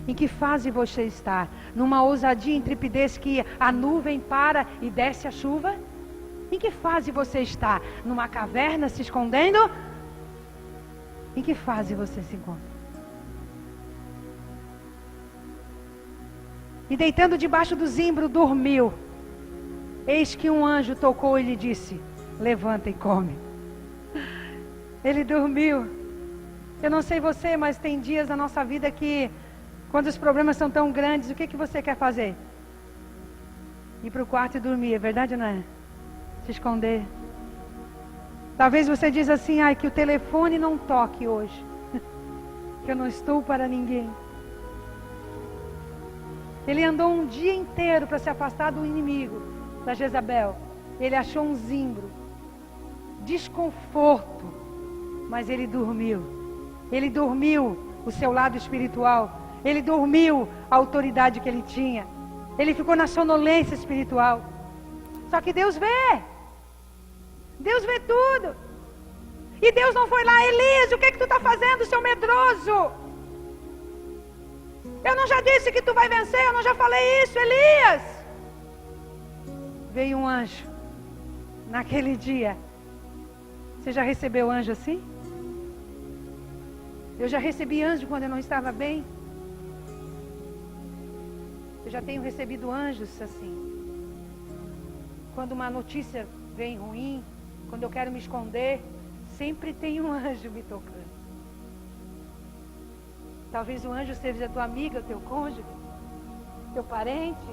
Em que fase você está? Numa ousadia e intrepidez que a nuvem para e desce a chuva? Em que fase você está? Numa caverna se escondendo? Em que fase você se encontra? E deitando debaixo do zimbro, dormiu. Eis que um anjo tocou e lhe disse: levanta e come. Ele dormiu. Eu não sei você, mas tem dias na nossa vida que, quando os problemas são tão grandes, o que você quer fazer? Ir para o quarto e dormir, é verdade ou não é? Se esconder. Talvez você diz assim: ai, que o telefone não toque hoje, que eu não estou para ninguém. Ele andou um dia inteiro para se afastar do inimigo, da Jezabel. Ele achou um zimbro, desconforto, mas ele dormiu. Ele dormiu o seu lado espiritual. Ele dormiu a autoridade que ele tinha. Ele ficou na sonolência espiritual. Só que Deus vê. Deus vê tudo. E Deus não foi lá: Elias, o que é que tu está fazendo, seu medroso? Eu não já disse que tu vai vencer? Eu não já falei isso, Elias? Veio um anjo naquele dia. Você já recebeu anjo assim? Eu já recebi anjo quando eu não estava bem. Eu já tenho recebido anjos assim. Quando uma notícia vem ruim, quando eu quero me esconder, sempre tem um anjo me tocando. Talvez o anjo seja tua amiga, teu cônjuge, teu parente,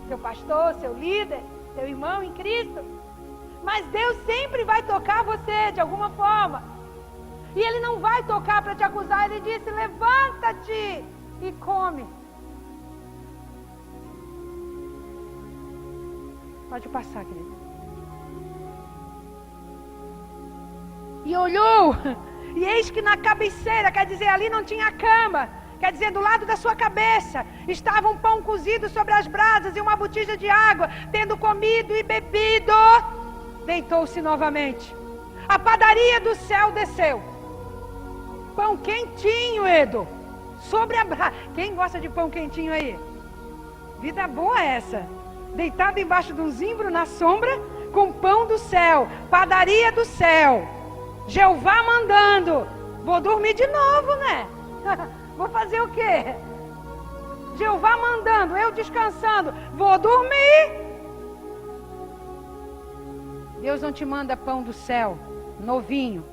teu pastor, seu líder, teu irmão em Cristo. Mas Deus sempre vai tocar você de alguma forma. E Ele não vai tocar para te acusar. Ele disse: levanta-te e come. Pode passar, querido. E olhou, e eis que na cabeceira, quer dizer, ali não tinha cama, quer dizer, do lado da sua cabeça, estava um pão cozido sobre as brasas e uma botija de água. Tendo comido e bebido, deitou-se novamente. A padaria do céu desceu. Pão quentinho, Edo, sobre a brasa. Quem gosta de pão quentinho aí? Vida boa essa. Deitado embaixo de um zimbro na sombra, com pão do céu, padaria do céu. Jeová mandando: vou dormir de novo, né? Vou fazer o quê? Jeová mandando, eu descansando, vou dormir. Deus não te manda pão do céu, novinho.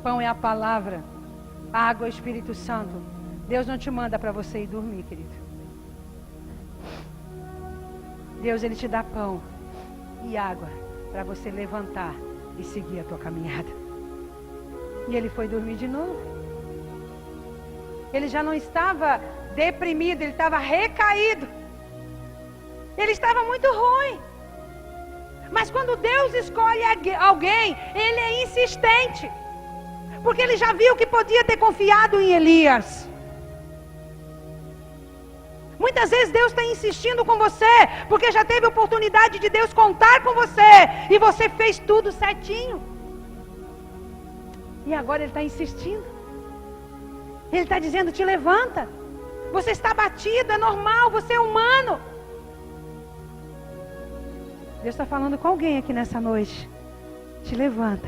Pão é a palavra, a água é o Espírito Santo. Deus não te manda para você ir dormir, querido. Deus, Ele te dá pão e água para você levantar e seguir a tua caminhada. E ele foi dormir de novo. Ele já não estava deprimido, ele estava recaído. Ele estava muito ruim. Mas quando Deus escolhe alguém, Ele é insistente. Porque Ele já viu que podia ter confiado em Elias. Muitas vezes Deus está insistindo com você, porque já teve oportunidade de Deus contar com você, e você fez tudo certinho. E agora Ele está insistindo. Ele está dizendo: te levanta. Você está batido, é normal, você é humano. Deus está falando com alguém aqui nessa noite. Te levanta.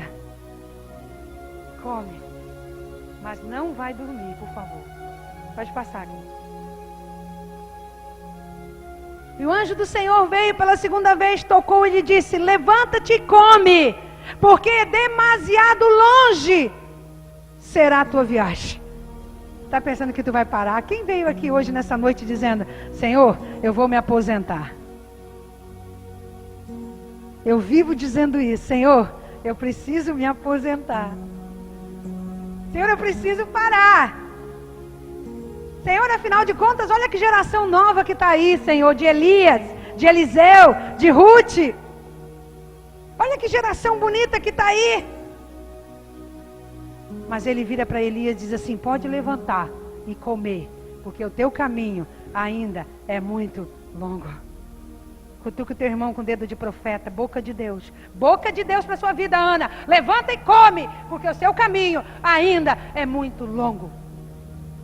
Come. Mas não vai dormir, por favor. Pode passar aqui. E o anjo do Senhor veio pela segunda vez, tocou e lhe disse: levanta-te e come, porque demasiado longe será a tua viagem. Está pensando que tu vai parar? Quem veio aqui hoje nessa noite dizendo: Senhor, eu vou me aposentar? Eu vivo dizendo isso: Senhor, eu preciso me aposentar. Senhor, eu preciso parar. Senhor, afinal de contas, olha que geração nova que está aí, Senhor, de Elias, de Eliseu, de Ruth. Olha que geração bonita que está aí. Mas ele vira para Elias e diz assim: pode levantar e comer, porque o teu caminho ainda é muito longo. Cutuca o teu irmão com o dedo de profeta, boca de Deus para a sua vida, Ana. Levanta e come, porque o seu caminho ainda é muito longo.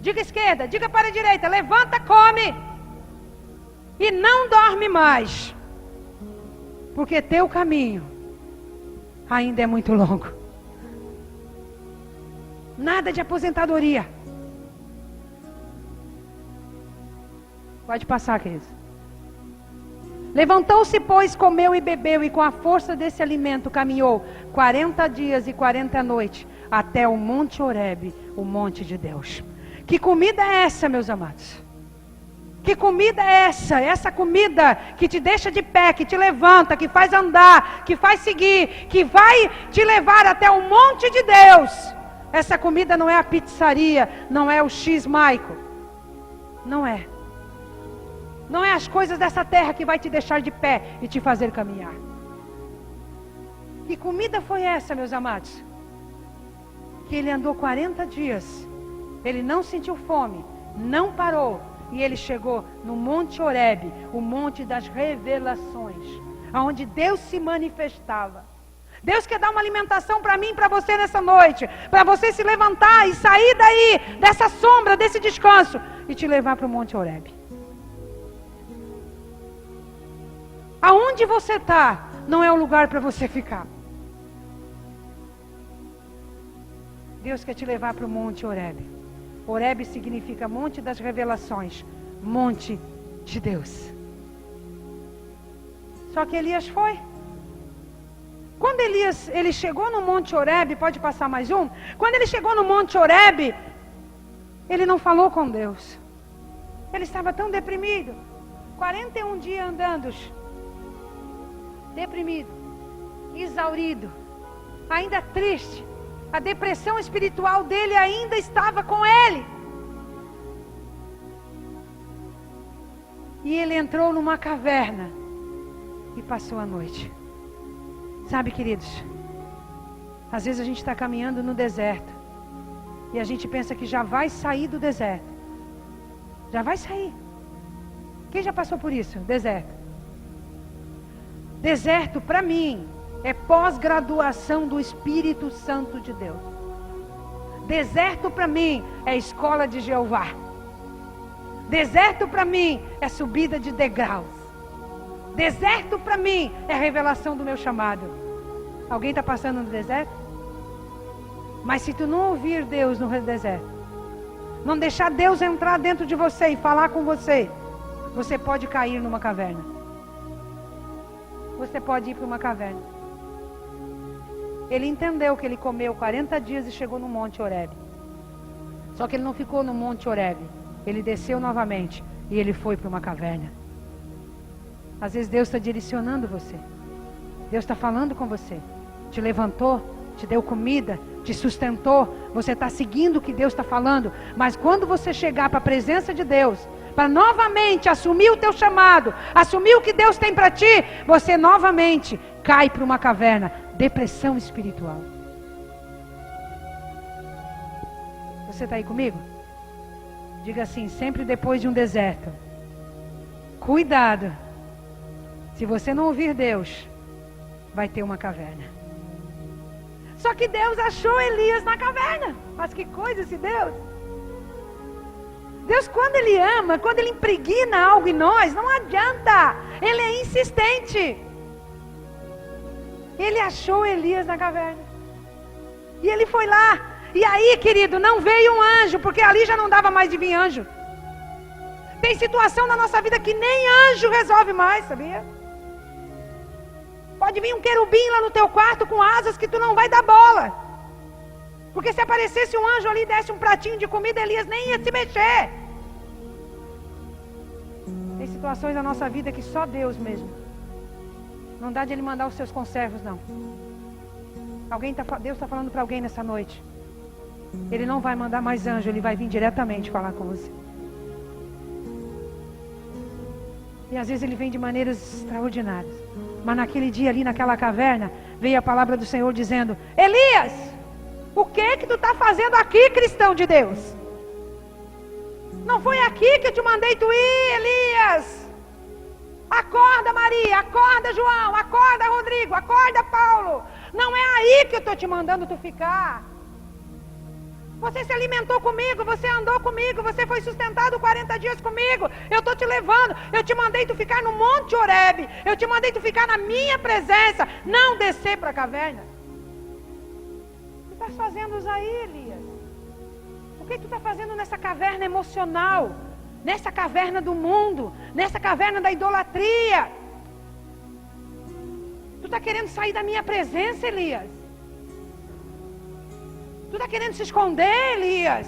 Diga à esquerda, diga para a direita: levanta, come e não dorme mais, porque teu caminho ainda é muito longo. Nada de aposentadoria. Pode passar, queridos. Levantou-se, pois, comeu e bebeu, e com a força desse alimento caminhou 40 dias e 40 noites até o Monte Horebe, o monte de Deus. Que comida é essa, meus amados? Que comida é essa? Essa comida que te deixa de pé, que te levanta, que faz andar, que faz seguir, que vai te levar até o monte de Deus. Essa comida não é a pizzaria, não é o X-Maico. Não é. Não é as coisas dessa terra que vai te deixar de pé e te fazer caminhar. Que comida foi essa, meus amados? Que ele andou 40 dias. Ele não sentiu fome, não parou. E ele chegou no Monte Horebe, o monte das revelações, onde Deus se manifestava. Deus quer dar uma alimentação para mim e para você nessa noite, para você se levantar e sair daí, dessa sombra, desse descanso, e te levar para o Monte Horebe. Aonde você está, não é o lugar para você ficar. Deus quer te levar para o Monte Horebe. Horebe significa monte das revelações, monte de Deus. Só que Elias foi. Quando ele chegou no Monte Horebe, pode passar mais um? Quando ele chegou no Monte Horebe, ele não falou com Deus. Ele estava tão deprimido. 41 dias andando, deprimido, exaurido, ainda triste. A depressão espiritual dele ainda estava com ele. E ele entrou numa caverna e passou a noite. Sabe, queridos, às vezes a gente está caminhando no deserto e a gente pensa que já vai sair do deserto. Já vai sair. Quem já passou por isso? Deserto. Deserto, para mim, é pós-graduação do Espírito Santo de Deus. Deserto para mim é escola de Jeová. Deserto para mim é subida de degraus. Deserto para mim é revelação do meu chamado. Alguém está passando no deserto? Mas se tu não ouvir Deus no deserto, não deixar Deus entrar dentro de você e falar com você, você pode cair numa caverna. Você pode ir para uma caverna. Ele entendeu que ele comeu 40 dias e chegou no Monte Horebe. Só que ele não ficou no Monte Horebe. Ele desceu novamente e ele foi para uma caverna. Às vezes Deus está direcionando você. Deus está falando com você. Te levantou, te deu comida, te sustentou. Você está seguindo o que Deus está falando. Mas quando você chegar para a presença de Deus, para novamente assumir o teu chamado, assumir o que Deus tem para ti, você novamente cai para uma caverna. Depressão espiritual. Você está aí comigo? Diga assim, sempre depois de um deserto, cuidado. Se você não ouvir Deus, vai ter uma caverna. Só que Deus achou Elias na caverna. Mas que coisa esse Deus! Deus, quando Ele ama, quando Ele impregna algo em nós, não adianta. Ele é insistente. Ele achou Elias na caverna. E ele foi lá. E aí, querido, não veio um anjo, porque ali já não dava mais de vir anjo. Tem situação na nossa vida que nem anjo resolve mais, sabia? Pode vir um querubim lá no teu quarto com asas que tu não vai dar bola. Porque se aparecesse um anjo ali e desse um pratinho de comida, Elias nem ia se mexer. Tem situações na nossa vida que só Deus mesmo. Não dá de Ele mandar os seus conservos, não. Deus está falando para alguém nessa noite. Ele não vai mandar mais anjo, Ele vai vir diretamente falar com você. E às vezes Ele vem de maneiras extraordinárias. Mas naquele dia ali, naquela caverna, veio a palavra do Senhor dizendo: Elias, O que tu está fazendo aqui, cristão de Deus? Não foi aqui que eu te mandei tu ir, Elias. Acorda, Maria, acorda, João, acorda, Rodrigo, acorda, Paulo. Não é aí que eu estou te mandando tu ficar. Você se alimentou comigo, você andou comigo, você foi sustentado 40 dias comigo. Eu estou te levando, eu te mandei tu ficar no Monte Horebe. Eu te mandei tu ficar na minha presença, não descer para a caverna. O que tu estás fazendo aí, Elias? O que tu está fazendo nessa caverna emocional? Nessa caverna do mundo, nessa caverna da idolatria? Tu está querendo sair da minha presença, Elias? Tu está querendo se esconder, Elias?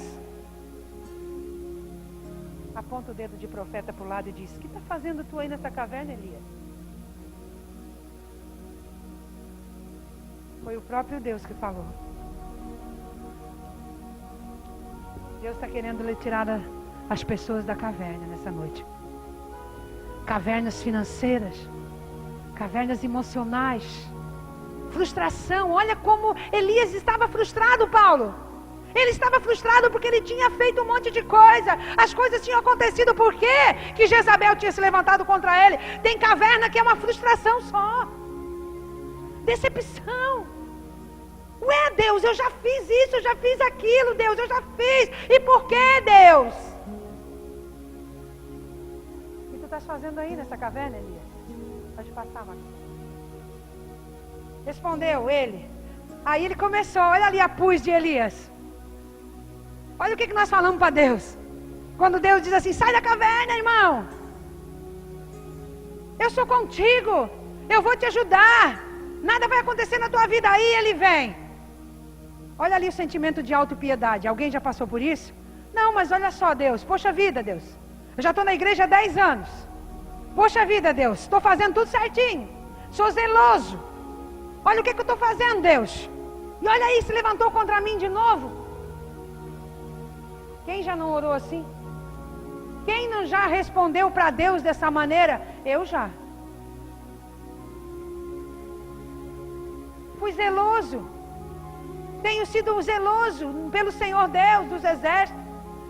Aponta o dedo de profeta para o lado e diz: o que está fazendo tu aí nessa caverna, Elias? Foi o próprio Deus que falou. Deus está querendo lhe tirar as pessoas da caverna nessa noite. Cavernas financeiras, cavernas emocionais, frustração. Olha como Elias estava frustrado, Paulo. Ele estava frustrado porque ele tinha feito um monte de coisa. As coisas tinham acontecido porque que Jezabel tinha se levantado contra ele. Tem caverna que é uma frustração só. Decepção. Ué, Deus, eu já fiz isso, eu já fiz aquilo, Deus, eu já fiz. E por que, Deus? O que tu estás fazendo aí nessa caverna, Elias? Pode passar, Marcos. Respondeu ele. Aí ele começou, olha ali a pus de Elias. Olha o que nós falamos para Deus. Quando Deus diz assim: sai da caverna, irmão. Eu sou contigo. Eu vou te ajudar. Nada vai acontecer na tua vida. Aí ele vem. Olha ali o sentimento de autopiedade. Alguém já passou por isso? Não, mas olha só, Deus. Poxa vida, Deus. Eu já estou na igreja há 10 anos. Poxa vida, Deus. Estou fazendo tudo certinho. Sou zeloso. Olha o que eu estou fazendo, Deus. E olha aí, se levantou contra mim de novo. Quem já não orou assim? Quem não já respondeu para Deus dessa maneira? Eu já. Fui zeloso. Tenho sido zeloso pelo Senhor Deus dos exércitos.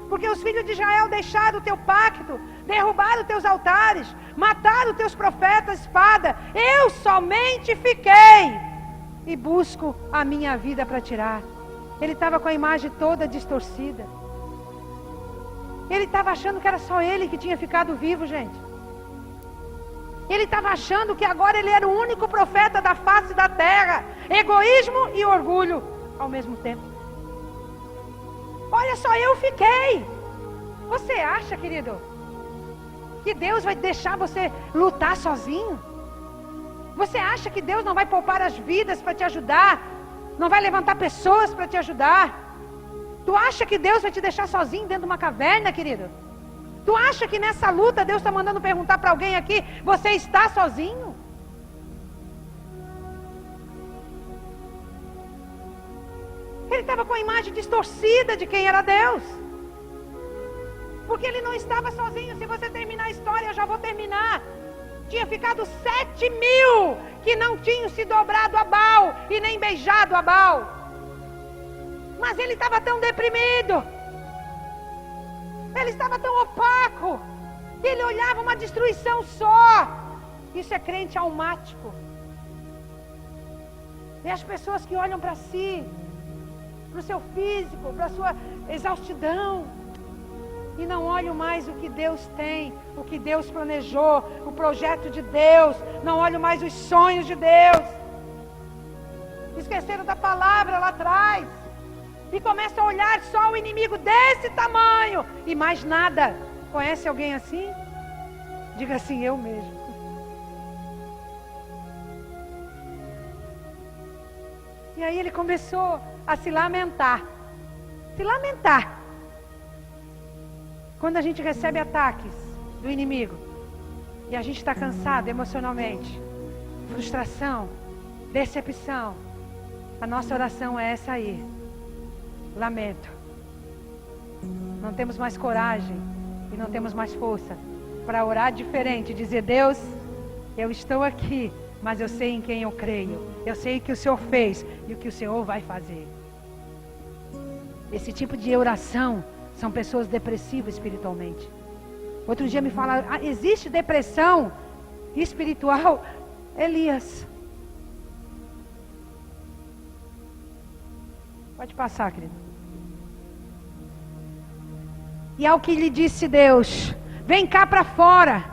Porque os filhos de Israel deixaram o teu pacto, derrubaram os teus altares, mataram os teus profetas, espada. Eu somente fiquei e busco a minha vida para tirar. Ele estava com a imagem toda distorcida. Ele estava achando que era só ele que tinha ficado vivo, gente. Ele estava achando que agora ele era o único profeta da face da terra. Egoísmo e orgulho ao mesmo tempo. Olha só, eu fiquei. Você acha, querido, que Deus vai deixar você lutar sozinho? Você acha que Deus não vai poupar as vidas para te ajudar? Não vai levantar pessoas para te ajudar? Tu acha que Deus vai te deixar sozinho dentro de uma caverna, querido? Tu acha que nessa luta Deus está mandando perguntar para alguém aqui: você está sozinho? Ele estava com a imagem distorcida de quem era Deus. Porque ele não estava sozinho. Se você terminar a história, eu já vou terminar. Tinha ficado 7.000 que não tinham se dobrado a Baal e nem beijado a Baal. Mas ele estava tão deprimido. Ele estava tão opaco. Que ele olhava uma destruição só. Isso é crente almático. E as pessoas que olham para si, para o seu físico, para a sua exaustidão, e não olham mais o que Deus tem, o que Deus planejou, o projeto de Deus, não olham mais os sonhos de Deus. Esqueceram da palavra lá atrás, e começam a olhar só o inimigo desse tamanho, e mais nada. Conhece alguém assim? Diga assim: eu mesmo. E aí ele começou a se lamentar. Se lamentar. Quando a gente recebe ataques do inimigo e a gente está cansado emocionalmente, frustração, decepção, a nossa oração é essa aí: lamento. Não temos mais coragem e não temos mais força para orar diferente, dizer: Deus, eu estou aqui, mas eu sei em quem eu creio. Eu sei o que o Senhor fez e o que o Senhor vai fazer. Esse tipo de oração são pessoas depressivas espiritualmente. Outro dia me falaram, existe depressão espiritual? Elias. Pode passar, querido. E ao que lhe disse Deus, vem cá para fora,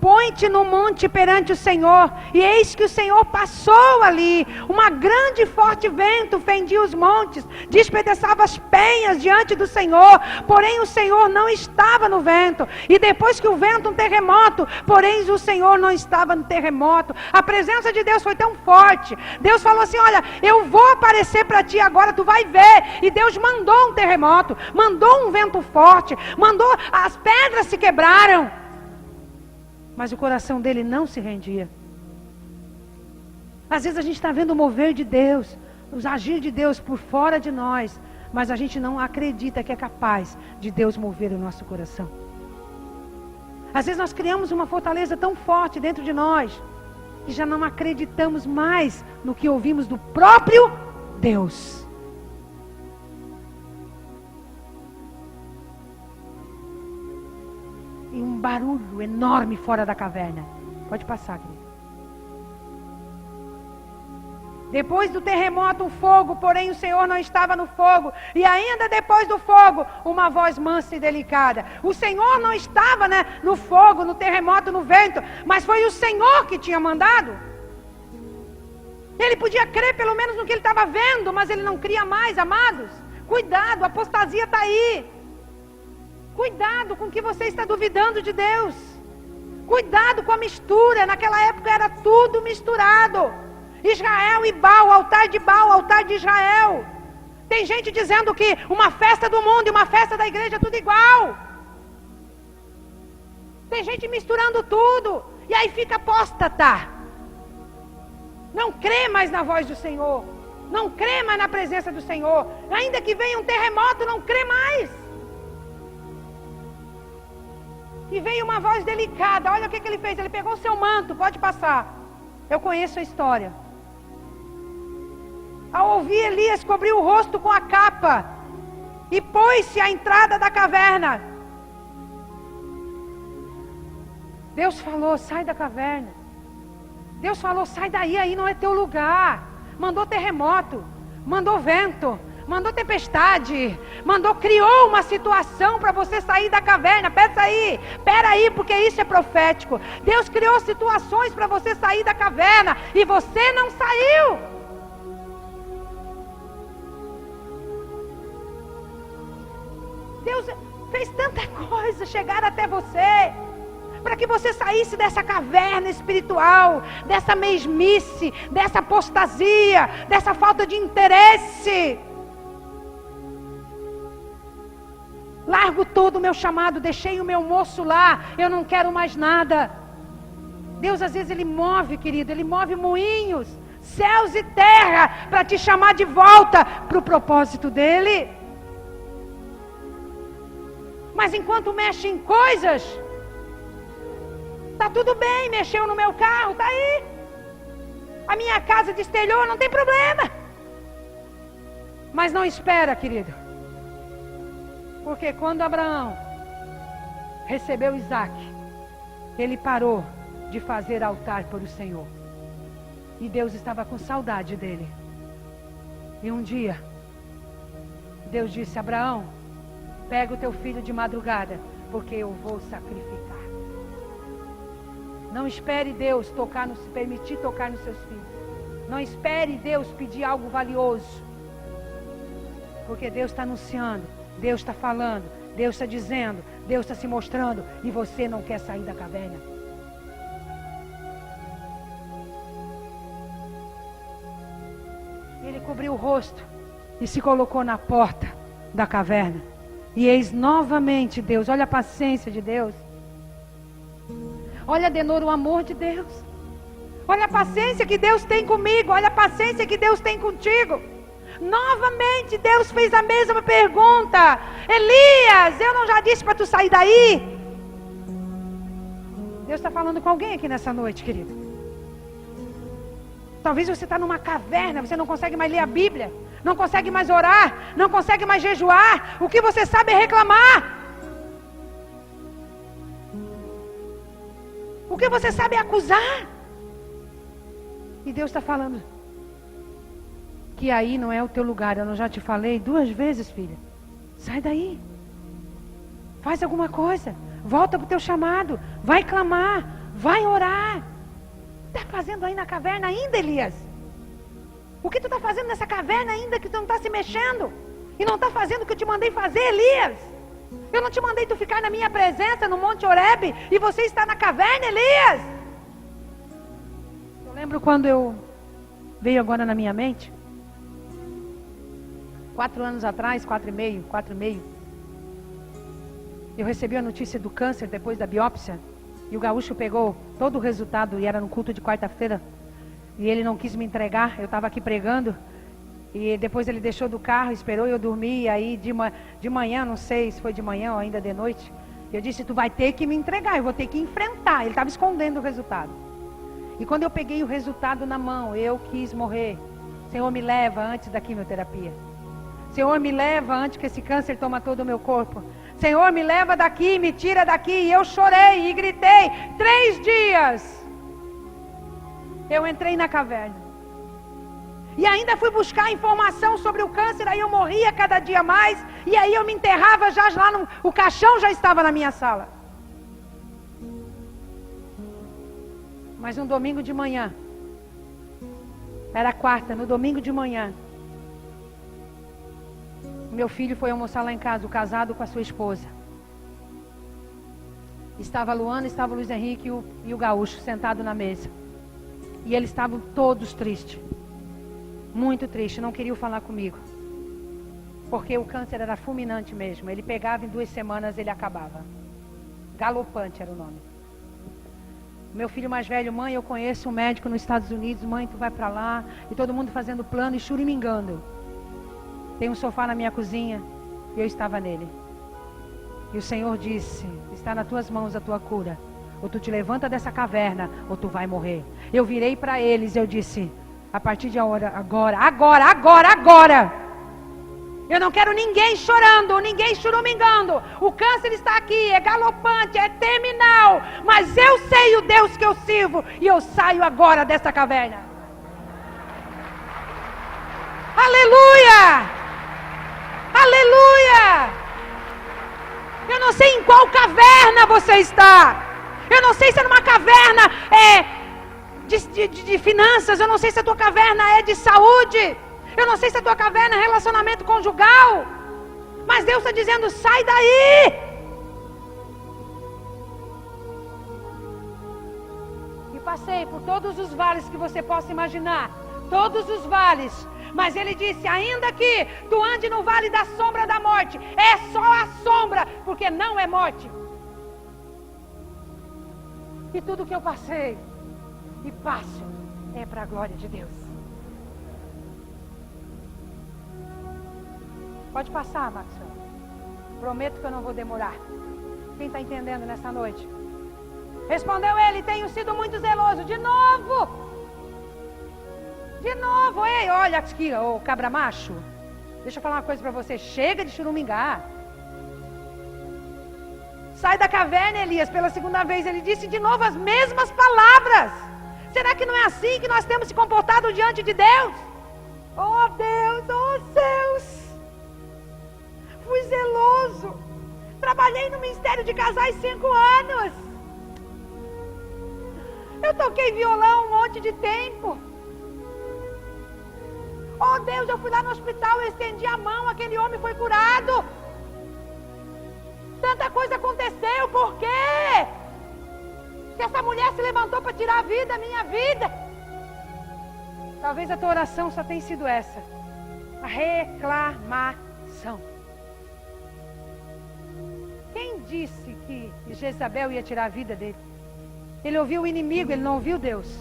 põe-te no monte perante o Senhor. E eis que o Senhor passou ali. Uma grande e forte vento fendia os montes, despedaçava as penhas diante do Senhor. Porém o Senhor não estava no vento. E depois que o vento, um terremoto. Porém o Senhor não estava no terremoto. A presença de Deus foi tão forte. Deus falou assim, olha, eu vou aparecer para ti agora, tu vai ver. E Deus mandou um terremoto, mandou um vento forte, mandou, as pedras se quebraram. Mas o coração dele não se rendia. Às vezes a gente está vendo o mover de Deus, os agir de Deus por fora de nós, mas a gente não acredita que é capaz de Deus mover o nosso coração. Às vezes nós criamos uma fortaleza tão forte dentro de nós, que já não acreditamos mais no que ouvimos do próprio Deus. E um barulho enorme fora da caverna. Pode passar, querido. Depois do terremoto, um fogo, porém o Senhor não estava no fogo. E ainda depois do fogo, uma voz mansa e delicada. O Senhor não estava, no fogo, no terremoto, no vento, mas foi o Senhor que tinha mandado. Ele podia crer pelo menos no que ele estava vendo, mas ele não cria mais, amados. Cuidado, a apostasia está aí. Cuidado com o que você está duvidando de Deus. Cuidado com a mistura. Naquela época era tudo misturado. Israel e Baal, altar de Israel. Tem gente dizendo que uma festa do mundo e uma festa da igreja é tudo igual. Tem gente misturando tudo. E aí fica apóstata. Não crê mais na voz do Senhor. Não crê mais na presença do Senhor. Ainda que venha um terremoto, não crê mais. E veio uma voz delicada. Olha o que ele fez. Ele pegou o seu manto. Pode passar. Eu conheço a história. Ao ouvir, Elias cobriu o rosto com a capa e pôs-se à entrada da caverna. Deus falou, sai da caverna. Deus falou, sai daí, aí não é teu lugar. Mandou terremoto, mandou vento, mandou tempestade, criou uma situação para você sair da caverna. Pera aí, porque isso é profético. Deus criou situações para você sair da caverna e você não saiu. Deus fez tanta coisa chegar até você, para que você saísse dessa caverna espiritual, dessa mesmice, dessa apostasia, dessa falta de interesse. Largo todo o meu chamado, deixei o meu moço lá, eu não quero mais nada. Deus às vezes Ele move, querido, Ele move moinhos, céus e terra, para te chamar de volta para o propósito dEle. Mas enquanto mexe em coisas, tá tudo bem, mexeu no meu carro, tá aí. A minha casa destelhou, não tem problema. Mas não espera, querido. Porque quando Abraão recebeu Isaac, ele parou de fazer altar para o Senhor. E Deus estava com saudade dele. E um dia, Deus disse, Abraão, pega o teu filho de madrugada, porque eu vou sacrificar. Não espere Deus se permitir tocar nos seus filhos. Não espere Deus pedir algo valioso. Porque Deus está anunciando, Deus está falando, Deus está dizendo, Deus está se mostrando, e você não quer sair da caverna. Ele cobriu o rosto e se colocou na porta da caverna. E eis novamente Deus, olha a paciência de Deus. Olha, Adenor, o amor de Deus. Olha a paciência que Deus tem comigo, olha a paciência que Deus tem contigo. Novamente Deus fez a mesma pergunta. Elias, eu não já disse para tu sair daí? Deus está falando com alguém aqui nessa noite, querido. Talvez você está numa caverna, você não consegue mais ler a Bíblia. não consegue mais orar, não consegue mais jejuar. O que você sabe é reclamar. O que você sabe é acusar. E Deus está falando que aí não é o teu lugar. Eu não já te falei 2 vezes, filha? Sai daí. Faz alguma coisa. Volta para o teu chamado. Vai clamar. Vai orar. Está fazendo aí na caverna ainda, Elias? O que tu está fazendo nessa caverna ainda que tu não está se mexendo? E não está fazendo o que eu te mandei fazer, Elias? Eu não te mandei tu ficar na minha presença no Monte Horebe e você está na caverna, Elias? Eu lembro quando veio agora na minha mente, 4 anos atrás, 4 e meio, eu recebi a notícia do câncer depois da biópsia, e o gaúcho pegou todo o resultado, e era no culto de quarta-feira, e ele não quis me entregar. Eu estava aqui pregando, e depois ele deixou do carro, esperou eu dormir, e aí de manhã, não sei se foi de manhã ou ainda de noite, eu disse, tu vai ter que me entregar, eu vou ter que enfrentar. Ele estava escondendo o resultado. E quando eu peguei o resultado na mão, eu quis morrer. Senhor, me leva antes da quimioterapia. Senhor, me leva antes que esse câncer toma todo o meu corpo. Senhor, me leva daqui, me tira daqui. E eu chorei e gritei. 3 dias. Eu entrei na caverna. E ainda fui buscar informação sobre o câncer. Aí eu morria cada dia mais. E aí eu me enterrava já lá o caixão já estava na minha sala. Mas um domingo de manhã, era quarta, no domingo de manhã, meu filho foi almoçar lá em casa, o casado com a sua esposa. Estava a Luana, estava o Luiz Henrique e o gaúcho sentado na mesa. E eles estavam todos tristes, muito tristes, não queriam falar comigo. Porque o câncer era fulminante mesmo, ele pegava em 2 semanas, ele acabava. Galopante era o nome. Meu filho mais velho, mãe, eu conheço um médico nos Estados Unidos, mãe, tu vai para lá. E todo mundo fazendo plano e churimingando. Tem um sofá na minha cozinha e eu estava nele. E o Senhor disse, está nas tuas mãos a tua cura. Ou tu te levanta dessa caverna, ou tu vai morrer. Eu virei para eles e eu disse, a partir de agora, agora. Eu não quero ninguém chorando, ninguém churumingando. O câncer está aqui, é galopante, é terminal. Mas eu sei o Deus que eu sirvo. E eu saio agora dessa caverna. Aleluia! Aleluia! Eu não sei em qual caverna você está. Eu não sei se é numa caverna de finanças. Eu não sei se a tua caverna é de saúde. Eu não sei se a tua caverna é relacionamento conjugal. Mas Deus está dizendo, sai daí. E passei por todos os vales que você possa imaginar. Todos os vales. Mas Ele disse, ainda que tu ande no vale da sombra da morte, é só a sombra, porque não é morte. E tudo que eu passei e passo é para a glória de Deus. Pode passar, Maxwell. Prometo que eu não vou demorar. Quem está entendendo nessa noite? Respondeu ele, tenho sido muito zeloso. De novo. Ei, olha aqui, ô cabra macho. Deixa eu falar uma coisa para você. Chega de churumingar. Sai da caverna, Elias, pela 2ª vez. Ele disse de novo as mesmas palavras. Será que não é assim que nós temos se comportado diante de Deus? Oh Deus, oh céus. Fui zeloso. Trabalhei no Ministério de Casais 5 anos. Eu toquei violão um monte de tempo. Oh Deus, eu fui lá no hospital, eu estendi a mão, aquele homem foi curado. Tanta coisa aconteceu, por quê? Se essa mulher se levantou para tirar a vida, minha vida. Talvez a tua oração só tenha sido essa. A reclamação. Quem disse que Jezabel ia tirar a vida dele? Ele ouviu o inimigo, ele não ouviu Deus.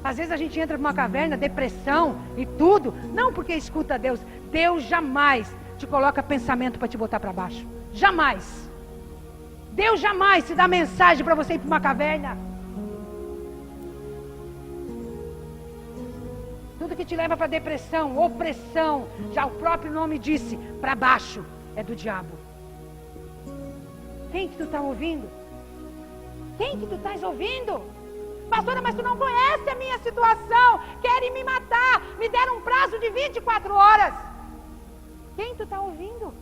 Às vezes a gente entra numa caverna, depressão e tudo. Não porque escuta Deus. Deus jamais te coloca pensamento para te botar para baixo. Jamais. Deus jamais te dá mensagem para você ir para uma caverna. Tu tudo que te leva para depressão, opressão, já o próprio nome disse, para baixo, é do diabo. Quem que tu está ouvindo? Quem que tu estás ouvindo? Pastora, mas tu não conhece a minha situação, querem me matar, me deram um prazo de 24 horas. Quem tu está ouvindo?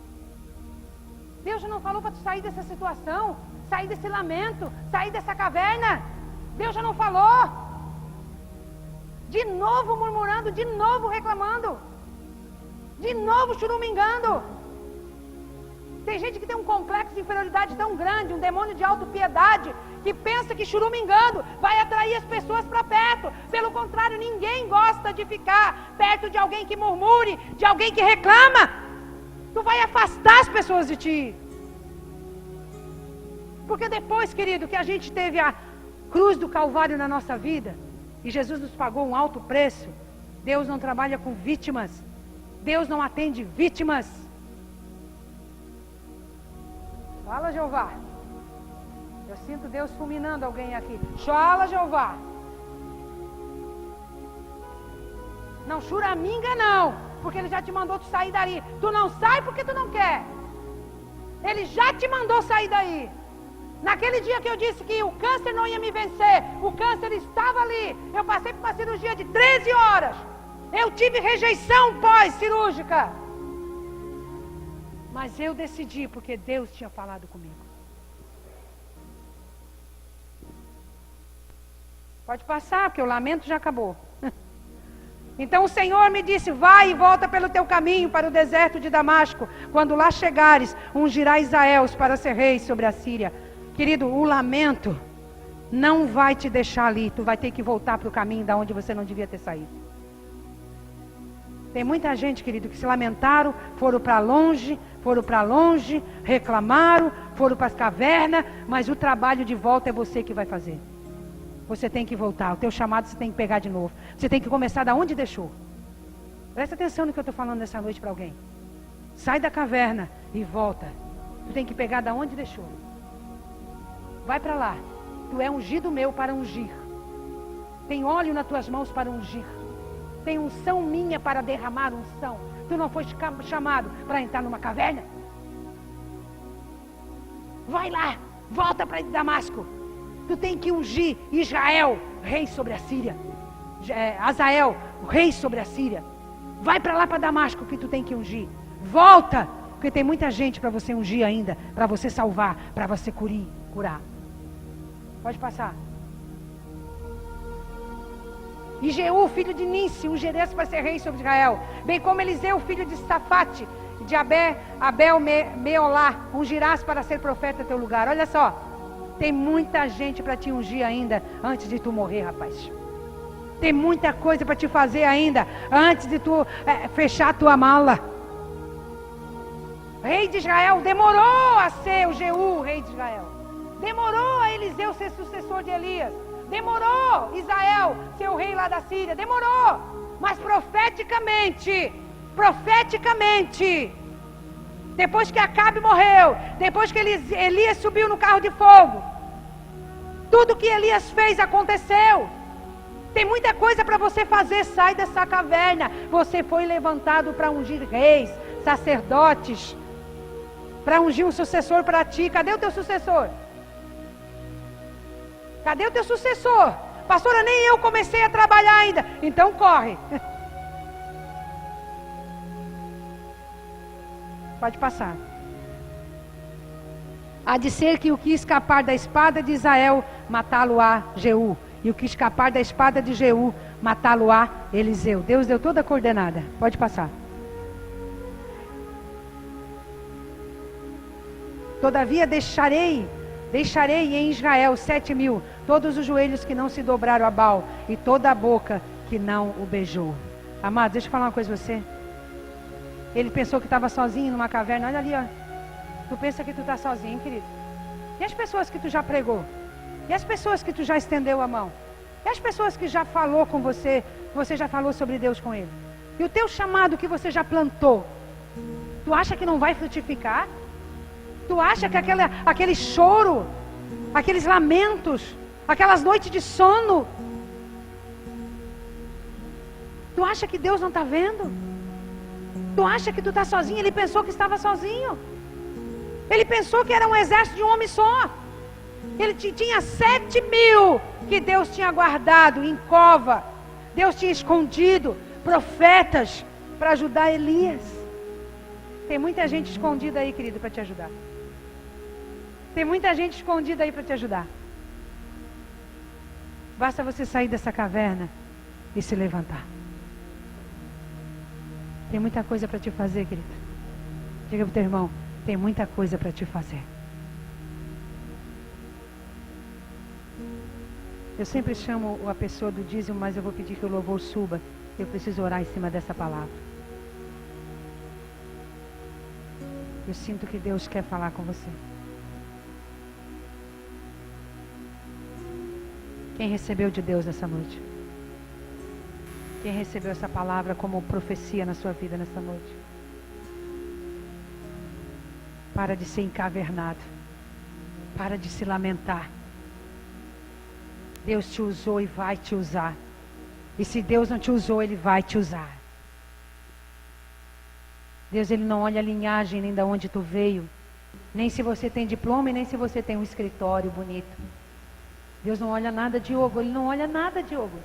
Deus já não falou para tu sair dessa situação, sair desse lamento, sair dessa caverna? Deus já não falou? De novo murmurando, de novo reclamando, de novo churumingando. Tem gente que tem um complexo de inferioridade tão grande, um demônio de autopiedade, que pensa que churumingando vai atrair as pessoas para perto. Pelo contrário, ninguém gosta de ficar perto de alguém que murmure, de alguém que reclama. Tu vai afastar as pessoas de ti. Porque depois, querido, que a gente teve a cruz do Calvário na nossa vida, e Jesus nos pagou um alto preço, Deus não trabalha com vítimas, Deus não atende vítimas. Fala, Jeová. Eu sinto Deus fulminando alguém aqui. Fala, Jeová. Não churaminga não, porque Ele já te mandou tu sair daí. Tu não sai porque tu não quer. Ele já te mandou sair daí. Naquele dia que eu disse que o câncer não ia me vencer, o câncer estava ali. Eu passei por uma cirurgia de 13 horas. Eu tive rejeição pós-cirúrgica. Mas eu decidi porque Deus tinha falado comigo. Pode passar, porque o lamento já acabou. Então o Senhor me disse, vai e volta pelo teu caminho para o deserto de Damasco. Quando lá chegares, ungirás Aéus para ser rei sobre a Síria. Querido, o lamento não vai te deixar ali. Tu vai ter que voltar para o caminho da onde você não devia ter saído. Tem muita gente, querido, que se lamentaram, foram para longe, reclamaram, foram para as cavernas, mas o trabalho de volta é você que vai fazer. Você tem que voltar, o teu chamado você tem que pegar de novo. Você tem que começar da onde deixou. Presta atenção no que eu estou falando nessa noite para alguém. Sai da caverna e volta. Tu tem que pegar da onde deixou. Vai para lá. Tu é ungido meu para ungir. Tem óleo nas tuas mãos para ungir. Tem unção minha para derramar unção. Tu não foi chamado para entrar numa caverna? Vai lá, volta para Damasco. Tu tem que ungir Israel, rei sobre a Síria. Azael, rei sobre a Síria. Vai para lá para Damasco que tu tem que ungir. Volta, porque tem muita gente para você ungir ainda, para você salvar, para você curar. Pode passar. E Jeú, filho de Ninsi, ungirás para ser rei sobre Israel. Bem como Eliseu, filho de Safate, de Abel Meolá, ungirás para ser profeta teu lugar. Olha só, tem muita gente para te ungir ainda, antes de tu morrer, rapaz. Tem muita coisa para te fazer ainda, antes de tu fechar a tua mala. Rei de Israel, demorou a ser o Jeú, rei de Israel. Demorou a Eliseu ser sucessor de Elias. Demorou Israel ser o rei lá da Síria. Demorou. Mas profeticamente, depois que Acabe morreu, depois que Elias subiu no carro de fogo, tudo que Elias fez aconteceu. Tem muita coisa para você fazer. Sai dessa caverna. Você foi levantado para ungir reis, sacerdotes, para ungir um sucessor para ti. Cadê o teu sucessor? Cadê o teu sucessor? Pastora, nem eu comecei a trabalhar ainda. Então corre. Pode passar. Há de ser que o que escapar da espada de Israel, matá-lo-á Jeú. E o que escapar da espada de Jeú, matá-lo-á Eliseu. Deus deu toda a coordenada. Pode passar. Todavia deixarei em Israel 7.000, todos os joelhos que não se dobraram a Baal, e toda a boca que não o beijou. Amado, deixa eu falar uma coisa pra você. Ele pensou que estava sozinho numa caverna. Olha ali, ó. Tu pensa que tu está sozinho, querido? E as pessoas que tu já pregou? E as pessoas que tu já estendeu a mão? E as pessoas que já falou com você, que você já falou sobre Deus com ele? E o teu chamado que você já plantou? Tu acha que não vai frutificar? Tu acha que aquele choro, aqueles lamentos, aquelas noites de sono, Tu acha que Deus não está vendo? Tu acha que tu está sozinho? Ele pensou que estava sozinho. Ele pensou que era um exército de um homem só. Ele tinha 7.000 que Deus tinha guardado em cova. Deus tinha escondido profetas para ajudar Elias. Tem muita gente escondida aí, querido, para te ajudar. Tem muita gente escondida aí para te ajudar. Basta você sair dessa caverna e se levantar. Tem muita coisa para te fazer, querido. Diga para o teu irmão, tem muita coisa para te fazer. Eu sempre chamo a pessoa do dízimo, mas eu vou pedir que o louvor suba. Eu preciso orar em cima dessa palavra. Eu sinto que Deus quer falar com você. Quem recebeu de Deus nessa noite? Quem recebeu essa palavra como profecia na sua vida nessa noite? Para de ser encavernado. Para de se lamentar. Deus te usou e vai te usar. E se Deus não te usou, Ele vai te usar. Deus, Ele não olha a linhagem nem de onde tu veio. Nem se você tem diploma e nem se você tem um escritório bonito. Deus não olha nada, Diogo. Ele não olha nada, Diogo.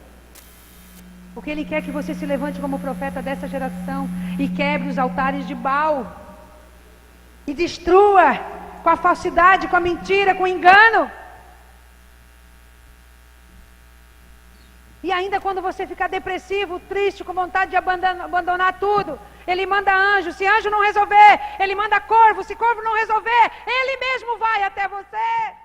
Porque Ele quer que você se levante como profeta dessa geração e quebre os altares de Baal. E destrua com a falsidade, com a mentira, com o engano. E ainda quando você ficar depressivo, triste, com vontade de abandonar tudo, Ele manda anjo. Se anjo não resolver, Ele manda corvo. Se corvo não resolver, Ele mesmo vai até você.